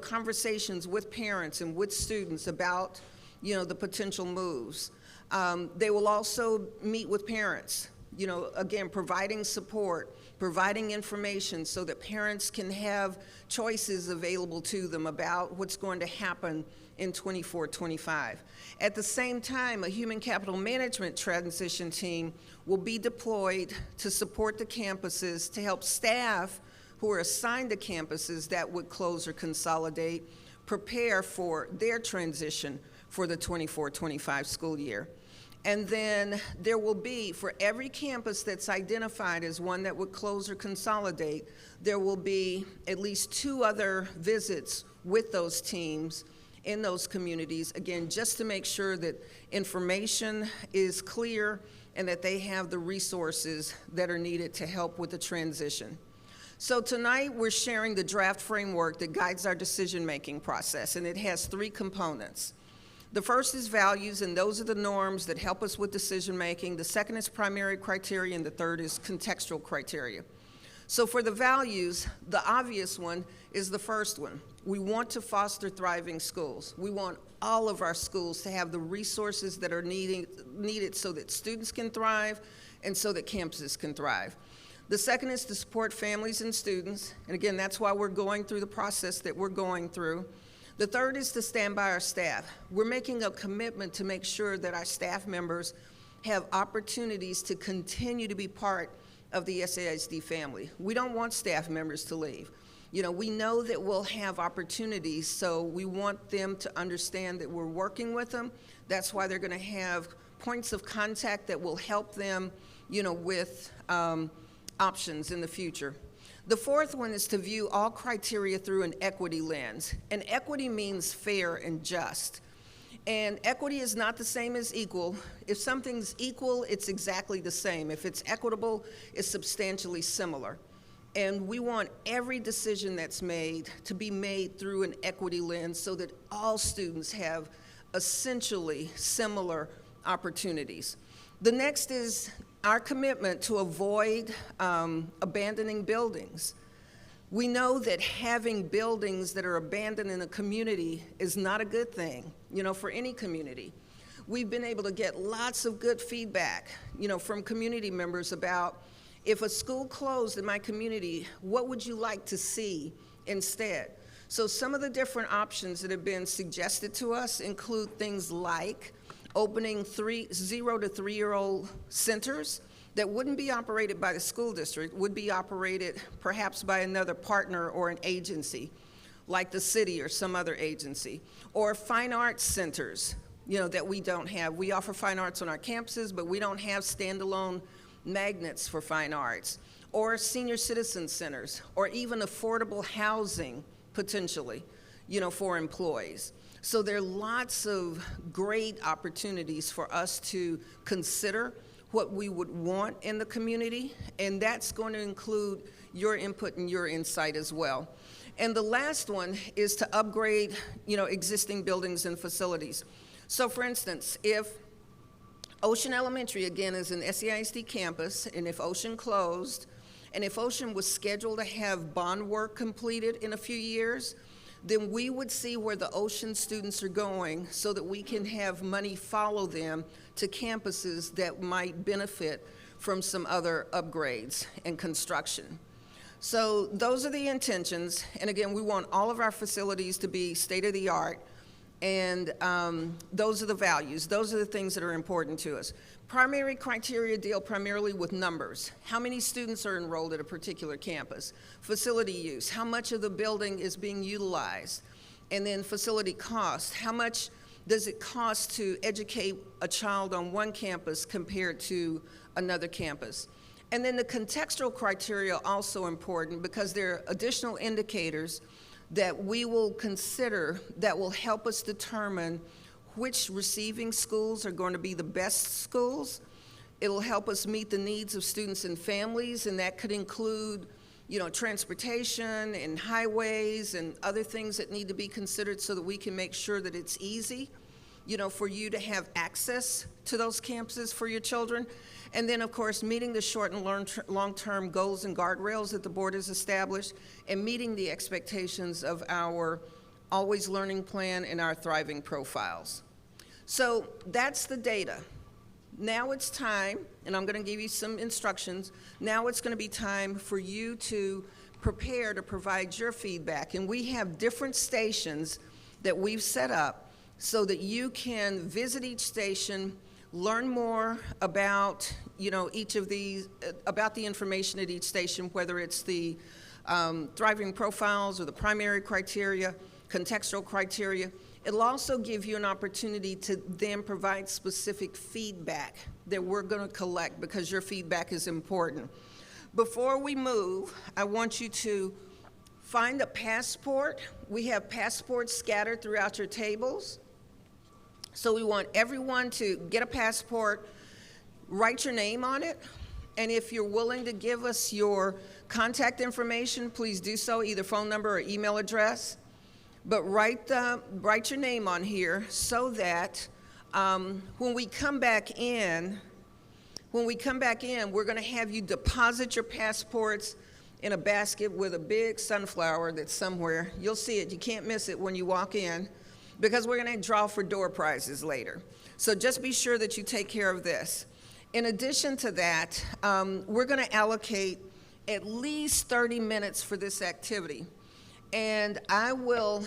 conversations with parents and with students about, the potential moves. They will also meet with parents, again, providing support, providing information so that parents can have choices available to them about what's going to happen in 24-25. At the same time, a human capital management transition team will be deployed to support the campuses to help staff who are assigned to campuses that would close or consolidate prepare for their transition for the 24-25 school year. And then there will be, for every campus that's identified as one that would close or consolidate, there will be at least 2 other visits with those teams in those communities, again, just to make sure that information is clear and that they have the resources that are needed to help with the transition. So tonight we're sharing the draft framework that guides our decision-making process, and it has 3 components. The first is values, and those are the norms that help us with decision-making. The second is primary criteria, and the third is contextual criteria. So for the values, the obvious one is the first one. We want to foster thriving schools. We want all of our schools to have the resources that are needed so that students can thrive and so that campuses can thrive. The second is to support families and students, and again, that's why we're going through the process that we're going through. The third is to stand by our staff. We're making a commitment to make sure that our staff members have opportunities to continue to be part of the SAISD family. We don't want staff members to leave. We know that we'll have opportunities, so we want them to understand that we're working with them. That's why they're going to have points of contact that will help them, with options in the future. The fourth one is to view all criteria through an equity lens. And equity means fair and just. And equity is not the same as equal. If something's equal, it's exactly the same. If it's equitable, it's substantially similar. And we want every decision that's made to be made through an equity lens so that all students have essentially similar opportunities. The next is our commitment to avoid abandoning buildings. We know that having buildings that are abandoned in a community is not a good thing, for any community. We've been able to get lots of good feedback, from community members about if a school closed in my community, what would you like to see instead? So some of the different options that have been suggested to us include things like opening 0 to 3-year-old centers that wouldn't be operated by the school district, would be operated perhaps by another partner or an agency, like the city or some other agency, or fine arts centers, that we don't have. We offer fine arts on our campuses, but we don't have standalone magnets for fine arts, or senior citizen centers, or even affordable housing, potentially, for employees. So there are lots of great opportunities for us to consider what we would want in the community, and that's going to include your input and your insight as well. And the last one is to upgrade, existing buildings and facilities. So for instance, if Ocean Elementary, again, is an SAISD campus, and if Ocean closed, and if Ocean was scheduled to have bond work completed in a few years, then we would see where the Ocean students are going so that we can have money follow them to campuses that might benefit from some other upgrades and construction. So those are the intentions, and again, we want all of our facilities to be state-of-the-art, and those are the values. Those are the things that are important to us. Primary criteria deal primarily with numbers. How many students are enrolled at a particular campus? Facility use, how much of the building is being utilized? And then facility cost, how much does it cost to educate a child on one campus compared to another campus? And then the contextual criteria are also important because there are additional indicators that we will consider that will help us determine which receiving schools are going to be the best schools. It'll help us meet the needs of students and families, and that could include, transportation and highways and other things that need to be considered so that we can make sure that it's easy, for you to have access to those campuses for your children. And then, of course, meeting the short and long-term goals and guardrails that the board has established, and meeting the expectations of our Always Learning Plan and our Thriving Profiles. So that's the data. Now it's time, and I'm going to give you some instructions, now it's going to be time for you to prepare to provide your feedback. And we have different stations that we've set up so that you can visit each station, learn more about, each of these, about the information at each station, whether it's the Thriving Profiles or the primary criteria, contextual criteria. It'll also give you an opportunity to then provide specific feedback that we're going to collect because your feedback is important. Before we move, I want you to find a passport. We have passports scattered throughout your tables. So we want everyone to get a passport, write your name on it, and if you're willing to give us your contact information, please do so, either phone number or email address. But write your name on here so that when we come back in, we're going to have you deposit your passports in a basket with a big sunflower that's somewhere. You'll see it. You can't miss it when you walk in, because we're going to draw for door prizes later. So just be sure that you take care of this. In addition to that, we're going to allocate at least 30 minutes for this activity. And I will,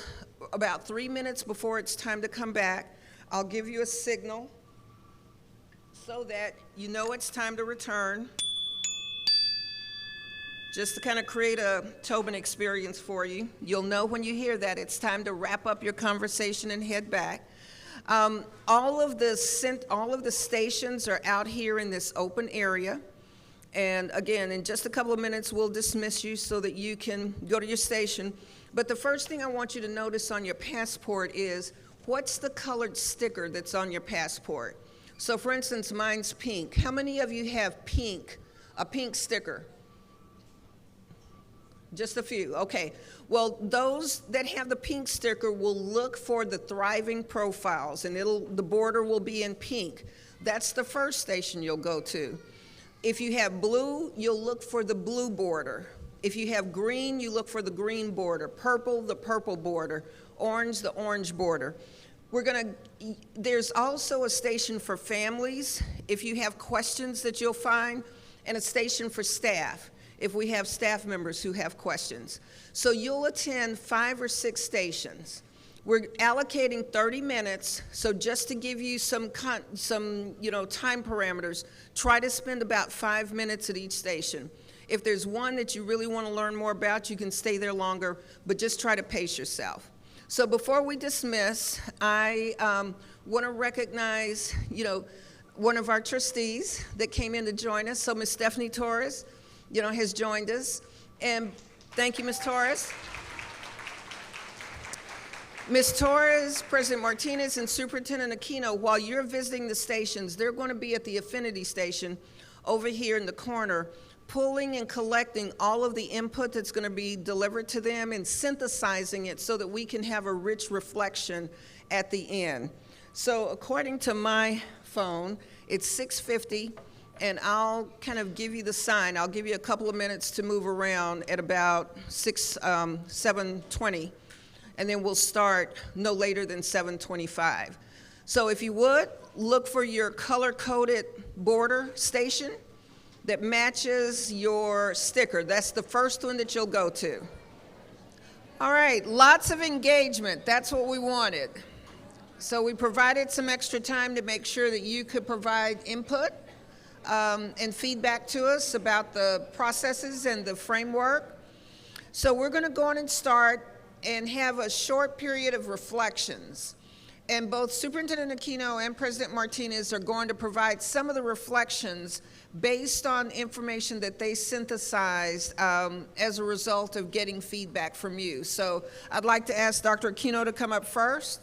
about 3 minutes before it's time to come back, I'll give you a signal so that you know it's time to return, just to kind of create a Tobin experience for you. You'll know when you hear that it's time to wrap up your conversation and head back. All of the stations are out here in this open area. And again, in just a couple of minutes, we'll dismiss you so that you can go to your station. But the first thing I want you to notice on your passport is, what's the colored sticker that's on your passport? So for instance, mine's pink. How many of you have pink, a pink sticker? Just a few, okay. Well, those that have the pink sticker will look for the Thriving Profiles, and the border will be in pink. That's the first station you'll go to. If you have blue, you'll look for the blue border. If you have green, you look for the green border. Purple, the purple border. Orange, the orange border. There's also a station for families, if you have questions that you'll find, and a station for staff, if we have staff members who have questions. So you'll attend 5 or 6 stations. We're allocating 30 minutes, so just to give you some time parameters, try to spend about 5 minutes at each station. If there's one that you really want to learn more about, you can stay there longer, but just try to pace yourself. So before we dismiss, I want to recognize, one of our trustees that came in to join us. So Ms. Stephanie Torres, has joined us. And thank you, Ms. Torres. Ms. Torres, President Martinez, and Superintendent Aquino, while you're visiting the stations, they're going to be at the Affinity Station over here in the corner, pulling and collecting all of the input that's going to be delivered to them and synthesizing it so that we can have a rich reflection at the end. So according to my phone, it's 6:50, and I'll kind of give you the sign. I'll give you a couple of minutes to move around at about 7:20. And then we'll start no later than 7:25. So if you would, look for your color-coded border station that matches your sticker. That's the first one that you'll go to. All right, lots of engagement. That's what we wanted. So we provided some extra time to make sure that you could provide input and feedback to us about the processes and the framework. So we're going to go on and start and have a short period of reflections. And both Superintendent Aquino and President Martinez are going to provide some of the reflections based on information that they synthesized as a result of getting feedback from you. So I'd like to ask Dr. Aquino to come up first.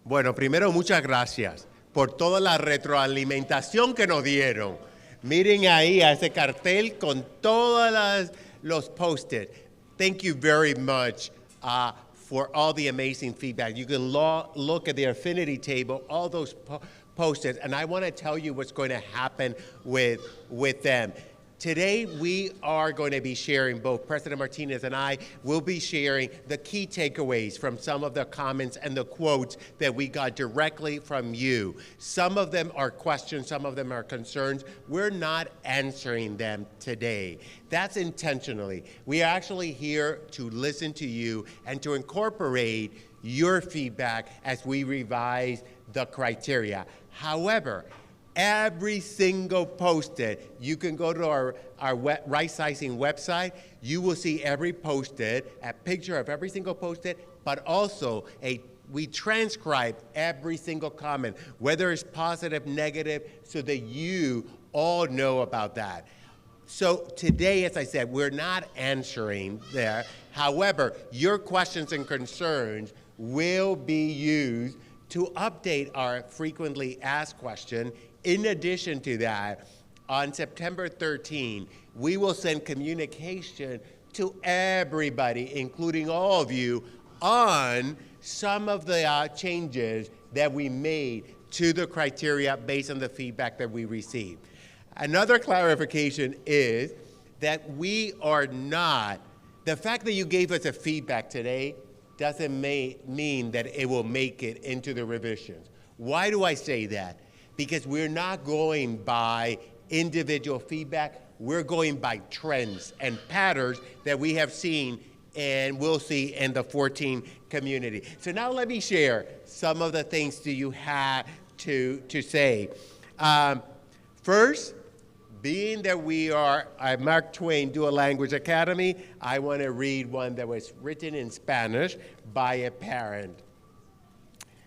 Bueno, primero, muchas gracias por toda la retroalimentación que nos dieron. Miren ahí a ese cartel con todos los post-it. Thank you very much for all the amazing feedback. You can look at the affinity table, all those post-its, and I want to tell you what's going to happen with them. Today, we are going to be sharing, both President Martinez and I will be sharing the key takeaways from some of the comments and the quotes that we got directly from you. Some of them are questions, some of them are concerns. We're not answering them today. That's intentionally. We are actually here to listen to you and to incorporate your feedback as we revise the criteria. However, every single post-it, you can go to our Rightsizing website. You will see every post-it, a picture of every single post-it, but also we transcribe every single comment, whether it's positive, negative, so that you all know about that. So today, as I said, we're not answering there. However, your questions and concerns will be used to update our frequently asked question. In addition to that, on September 13, we will send communication to everybody, including all of you, on some of the changes that we made to the criteria based on the feedback that we received. Another clarification is that we are not, the fact that you gave us a feedback today doesn't mean that it will make it into the revisions. Why do I say that? Because we're not going by individual feedback, we're going by trends and patterns that we have seen and will see in the 14 community. So now let me share some of the things that you had to say. First, being that we are at Mark Twain Dual Language Academy, I want to read one that was written in Spanish by a parent,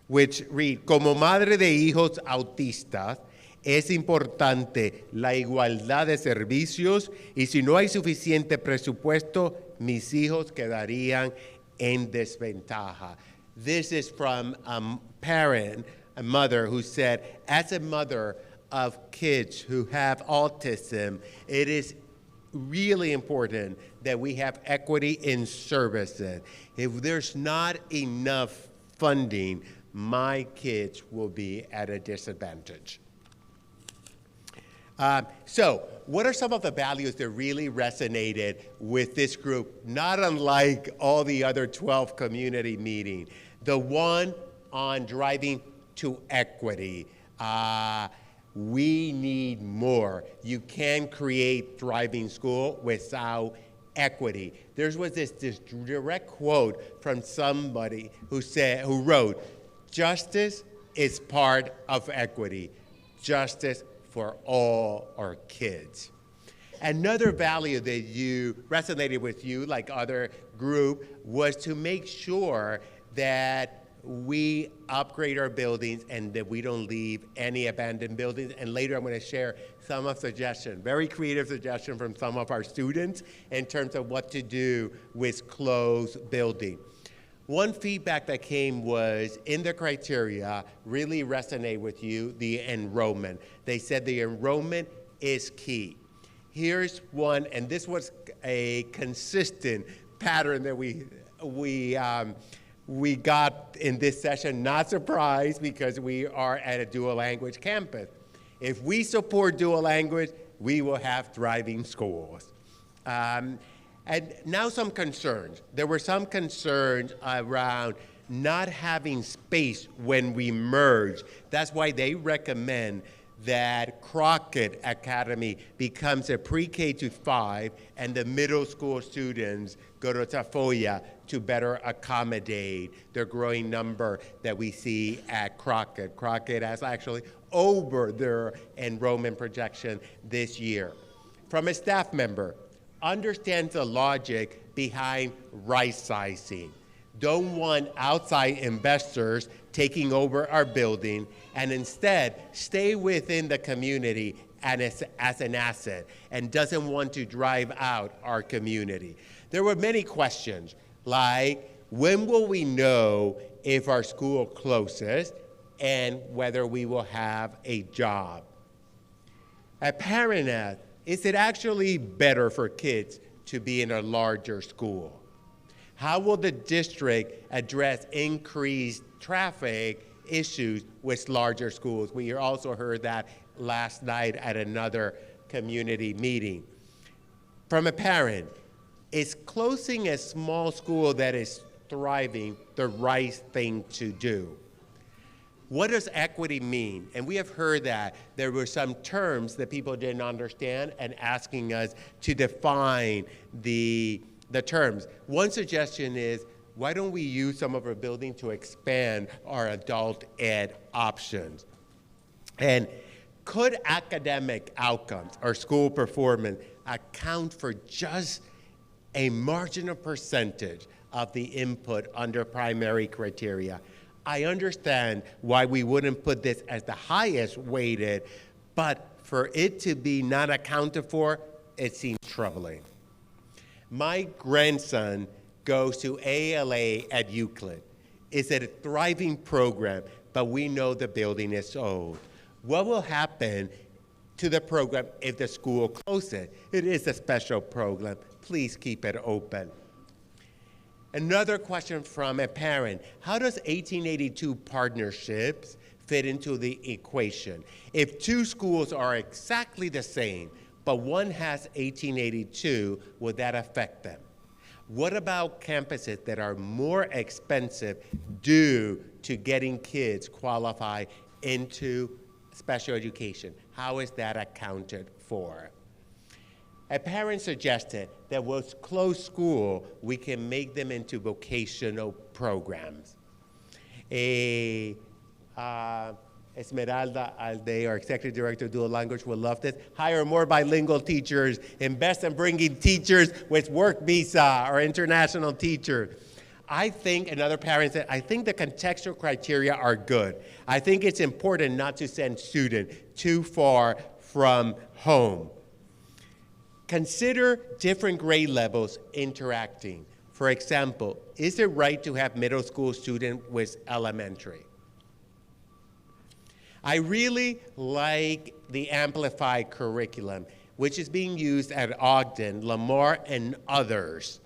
which read, como madre de hijos autistas, es importante la igualdad de servicios y si no hay suficiente presupuesto, mis hijos quedarían en desventaja. This is from a parent, a mother who said, as a mother of kids who have autism, it is really important that we have equity in services. If there's not enough funding, my kids will be at a disadvantage. So what are some of the values that really resonated with this group, not unlike all the other 12 community meetings? The one on driving to equity. We need more. You can't create thriving school without equity. There was this direct quote from somebody who wrote, "Justice is part of equity. Justice for all our kids." Another value that resonated with you, like other group, was to make sure that we upgrade our buildings and that we don't leave any abandoned buildings. And later I'm going to share some of suggestions, very creative suggestions from some of our students in terms of what to do with closed building. One feedback that came was, in the criteria, really resonate with you, the enrollment. They said the enrollment is key. Here's one, and this was a consistent pattern that we got in this session. Not surprised, because we are at a dual language campus. If we support dual language, we will have thriving schools. And now some concerns. There were some concerns around not having space when we merge. That's why they recommend that Crockett Academy becomes a pre-K to 5, and the middle school students go to Tafoya to better accommodate the growing number that we see at Crockett. Crockett has actually over their enrollment projection this year. From a staff member, understands the logic behind rightsizing. Don't want outside investors taking over our building, and instead stay within the community and as an asset, and doesn't want to drive out our community. There were many questions, like when will we know if our school closes and whether we will have a job? A parent asked, is it actually better for kids to be in a larger school? How will the district address increased traffic issues with larger schools? We also heard that last night at another community meeting. From a parent, is closing a small school that is thriving the right thing to do? What does equity mean? And we have heard that there were some terms that people didn't understand, and asking us to define the terms. One suggestion is, why don't we use some of our building to expand our adult ed options? And could academic outcomes or school performance account for just a marginal percentage of the input under primary criteria? I understand why we wouldn't put this as the highest weighted, but for it to be not accounted for, it seems troubling. My grandson goes to ALA at Euclid. It's a thriving program, but we know the building is old. What will happen to the program if the school closes? It is a special program. Please keep it open. Another question from a parent: how does 1882 partnerships fit into the equation? If two schools are exactly the same, but one has 1882, would that affect them? What about campuses that are more expensive due to getting kids qualified into special education? How is that accounted for? A parent suggested that with closed school, we can make them into vocational programs. Esmeralda Alde, our executive director of dual language, will love this. Hire more bilingual teachers. Invest in bringing teachers with work visa or international teachers. I think, another parent said, I think the contextual criteria are good. I think it's important not to send students too far from home. Consider different grade levels interacting. For example, is it right to have middle school students with elementary? I really like the amplified curriculum, which is being used at Ogden, Lamar, and others.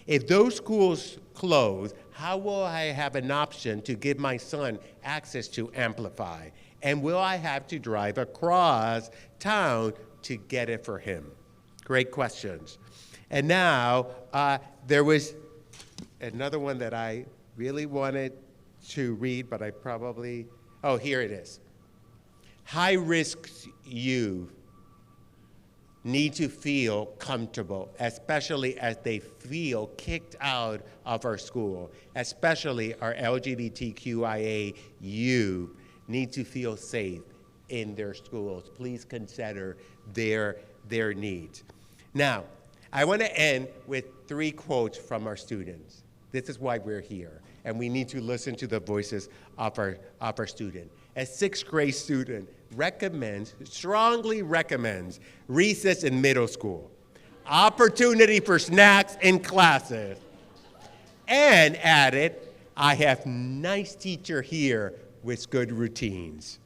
If those schools close, how will I have an option to give my son access to Amplify? And will I have to drive across town to get it for him? Great questions. And now, there was another one that I really wanted to read, but I probably, oh, here it is. High-risk youth need to feel comfortable, especially as they feel kicked out of our school, especially our LGBTQIA youth need to feel safe in their schools. Please consider their needs. Now, I want to end with 3 quotes from our students. This is why we're here, and we need to listen to the voices of our student. A 6th grade student strongly recommends recess in middle school, opportunity for snacks in classes, and added, I have nice teacher here with good routines.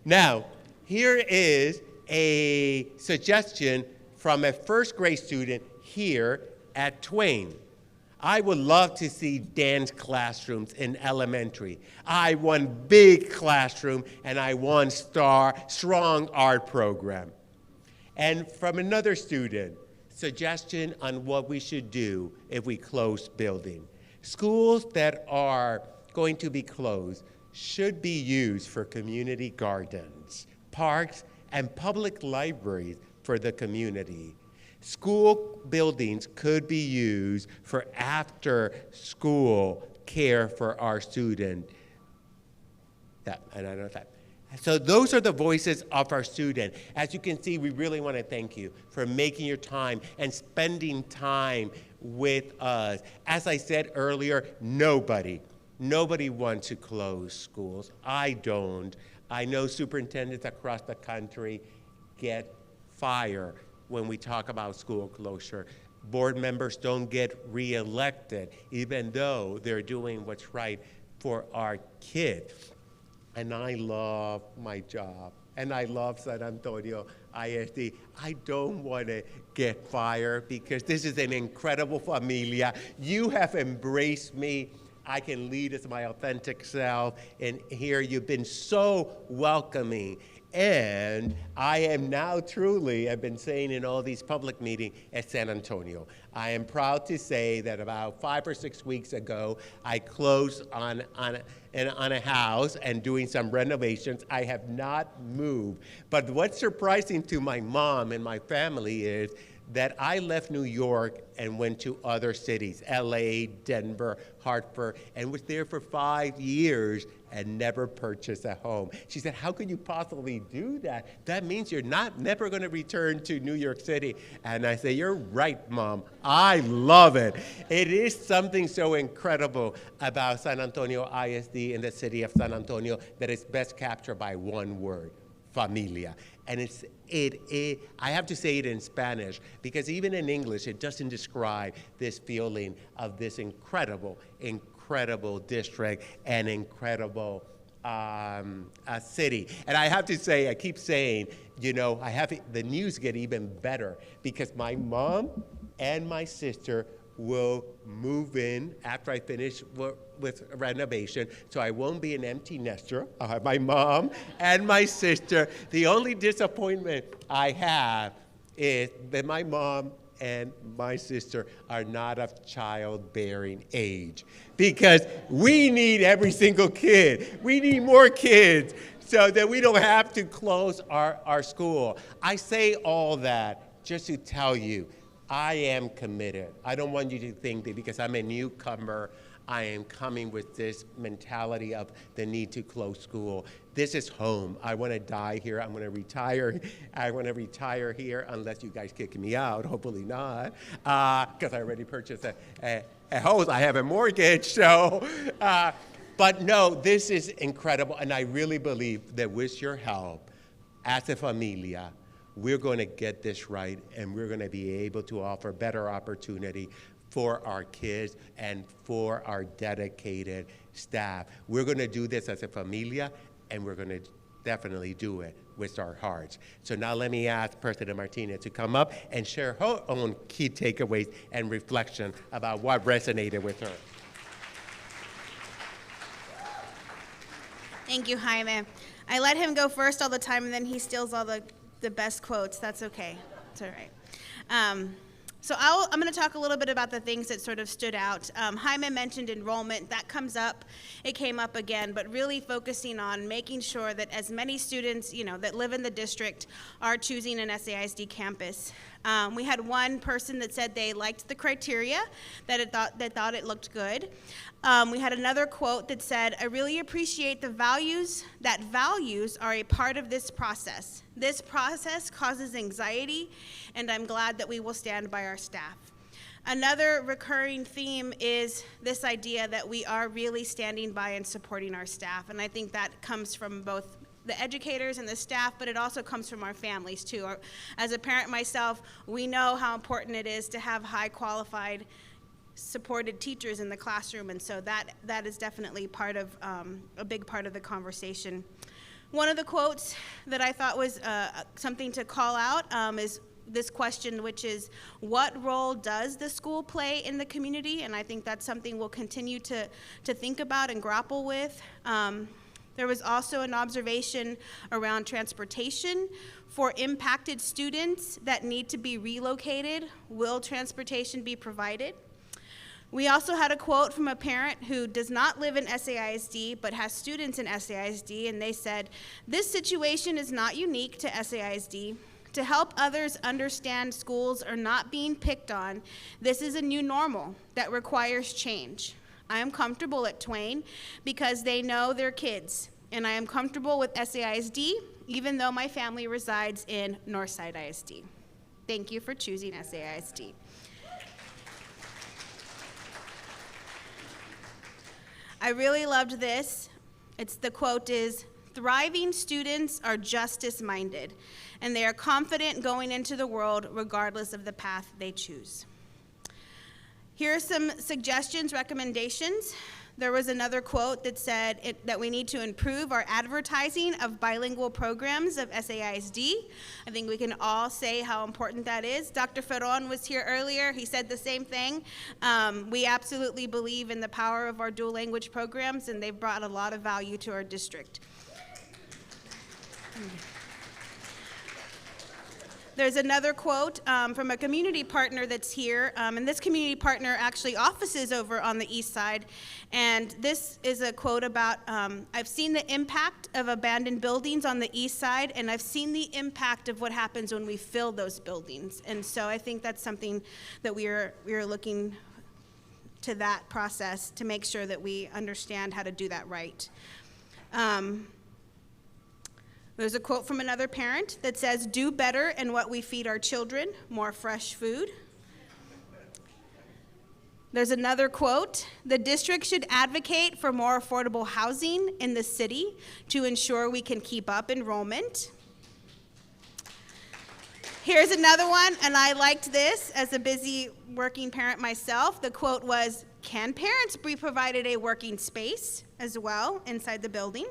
Now, here is a suggestion from a 1st grade student here at Twain. I would love to see dance classrooms in elementary. I want big classroom, and I want strong art program. And from another student, suggestion on what we should do if we close building. Schools that are going to be closed should be used for community gardens, parks, and public libraries for the community. School buildings could be used for after-school care for our students. So those are the voices of our students. As you can see, we really want to thank you for making your time and spending time with us. As I said earlier, nobody wants to close schools. I don't. I know superintendents across the country get fired when we talk about school closure. Board members don't get reelected, even though they're doing what's right for our kids. And I love my job, and I love San Antonio ISD. I don't want to get fired because this is an incredible familia. You have embraced me. I can lead as my authentic self, and here you've been so welcoming. And I am now truly, I've been saying in all these public meetings, at San Antonio. I am proud to say that about 5 or 6 weeks ago, I closed on a house and doing some renovations. I have not moved. But what's surprising to my mom and my family is that I left New York and went to other cities, LA, Denver, Hartford, and was there for 5 years and never purchased a home. She said, how could you possibly do that? That means you're never gonna return to New York City. And I say, you're right, Mom. I love it. It is something so incredible about San Antonio ISD and the city of San Antonio that is best captured by one word: familia. And I have to say it in Spanish because even in English, it doesn't describe this feeling of this incredible district and incredible city. And I have to say, I keep saying, the news get even better because my mom and my sister will move in after I finish with renovation, so I won't be an empty nester. I'll have my mom and my sister. The only disappointment I have is that my mom and my sister are not of childbearing age because we need every single kid. We need more kids so that we don't have to close our school. I say all that just to tell you, I am committed. I don't want you to think that because I'm a newcomer, I am coming with this mentality of the need to close school. This is home. I want to die here. I'm going to retire. I want to retire here unless you guys kick me out. Hopefully not, because I already purchased a house. I have a mortgage. So, but no, this is incredible, and I really believe that with your help, as a familia, we're going to get this right, and we're going to be able to offer better opportunity for our kids and for our dedicated staff. We're going to do this as a familia, and we're going to definitely do it with our hearts. So now let me ask President Martinez to come up and share her own key takeaways and reflection about what resonated with her. Thank you, Jaime. I let him go first all the time, and then he steals all the best quotes. That's okay. It's all right. So I'm going to talk a little bit about the things that sort of stood out. Jaime mentioned enrollment. That comes up. It came up again, but really focusing on making sure that as many students, that live in the district are choosing an SAISD campus. We had one person that said they liked the criteria, that thought it looked good. We had another quote that said, "I really appreciate that values are a part of this process. This process causes anxiety, and I'm glad that we will stand by our staff." Another recurring theme is this idea that we are really standing by and supporting our staff, and I think that comes from both the educators and the staff, but it also comes from our families too. As a parent myself, we know how important it is to have high qualified, supported teachers in the classroom, and so that is definitely part of a big part of the conversation. One of the quotes that I thought was something to call out is this question, which is, what role does the school play in the community? And I think that's something we'll continue to think about and grapple with. There was also an observation around transportation for impacted students that need to be relocated. Will transportation be provided? We also had a quote from a parent who does not live in SAISD but has students in SAISD, and they said, "This situation is not unique to SAISD. To help others understand schools are not being picked on, this is a new normal that requires change. I am comfortable at Twain because they know their kids, and I am comfortable with SAISD even though my family resides in Northside ISD. Thank you for choosing SAISD." I really loved this. The quote is, "Thriving students are justice-minded, and they are confident going into the world regardless of the path they choose." Here are some suggestions, recommendations. There was another quote that said that we need to improve our advertising of bilingual programs of SAISD. I think we can all say how important that is. Dr. Ferron was here earlier. He said the same thing. We absolutely believe in the power of our dual language programs, and they've brought a lot of value to our district. There's another quote from a community partner that's here, and this community partner actually offices over on the east side, and this is a quote about, "I've seen the impact of abandoned buildings on the east side, and I've seen the impact of what happens when we fill those buildings." And so I think that's something that we are looking to that process to make sure that we understand how to do that right. There's a quote from another parent that says, "Do better in what we feed our children, more fresh food." There's another quote, "The district should advocate for more affordable housing in the city to ensure we can keep up enrollment." Here's another one, and I liked this as a busy working parent myself. The quote was, "Can parents be provided a working space as well inside the building?"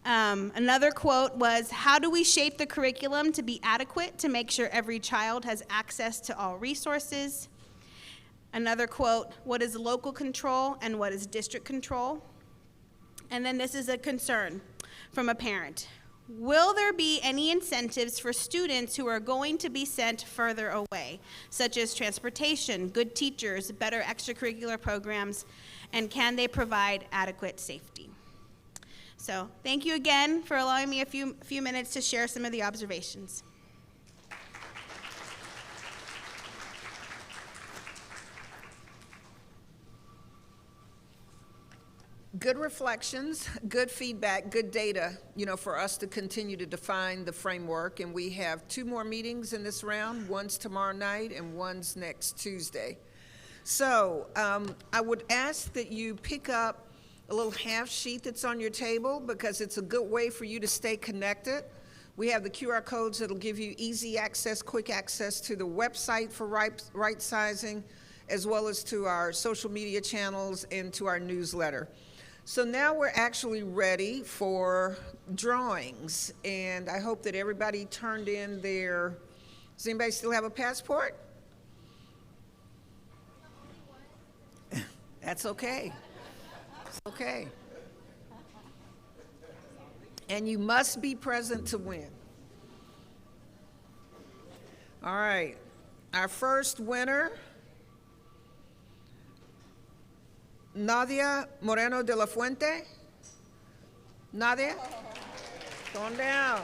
Another quote was, "How do we shape the curriculum to be adequate to make sure every child has access to all resources?" Another quote, "What is local control and what is district control?" And then this is a concern from a parent. "Will there be any incentives for students who are going to be sent further away, such as transportation, good teachers, better extracurricular programs, and can they provide adequate safety?" So thank you again for allowing me a few minutes to share some of the observations. Good reflections, good feedback, good data, for us to continue to define the framework. And we have 2 more meetings in this round. One's tomorrow night and one's next Tuesday. So I would ask that you pick up a little half sheet that's on your table, because it's a good way for you to stay connected. We have the QR codes that'll give you easy access, quick access to the website for Rightsizing, as well as to our social media channels and to our newsletter. So now we're actually ready for drawings, and I hope that everybody turned in their, does anybody still have a passport? That's okay. It's okay. And you must be present to win. All right. Our first winner, Nadia Moreno de la Fuente. Nadia, come on down.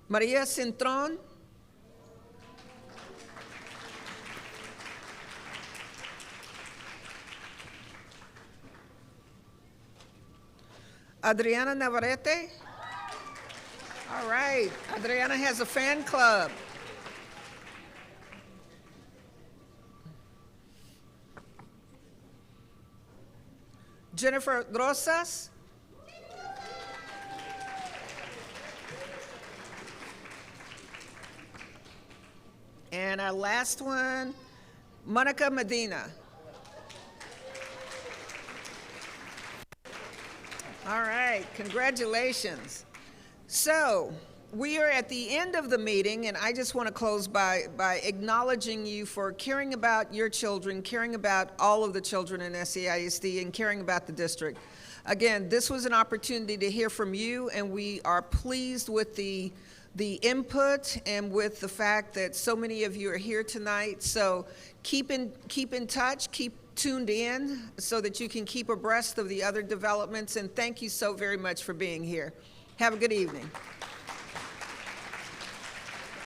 Maria Cintron. Adriana Navarrete. All right, Adriana has a fan club. Jennifer Rosas. And our last one, Monica Medina. All right, congratulations. So, we are at the end of the meeting, and I just want to close by acknowledging you for caring about your children, caring about all of the children in SAISD, and caring about the district. Again, this was an opportunity to hear from you, and we are pleased with the input and with the fact that so many of you are here tonight. So keep in touch, keep tuned in so that you can keep abreast of the other developments, and thank you so very much for being here. Have a good evening.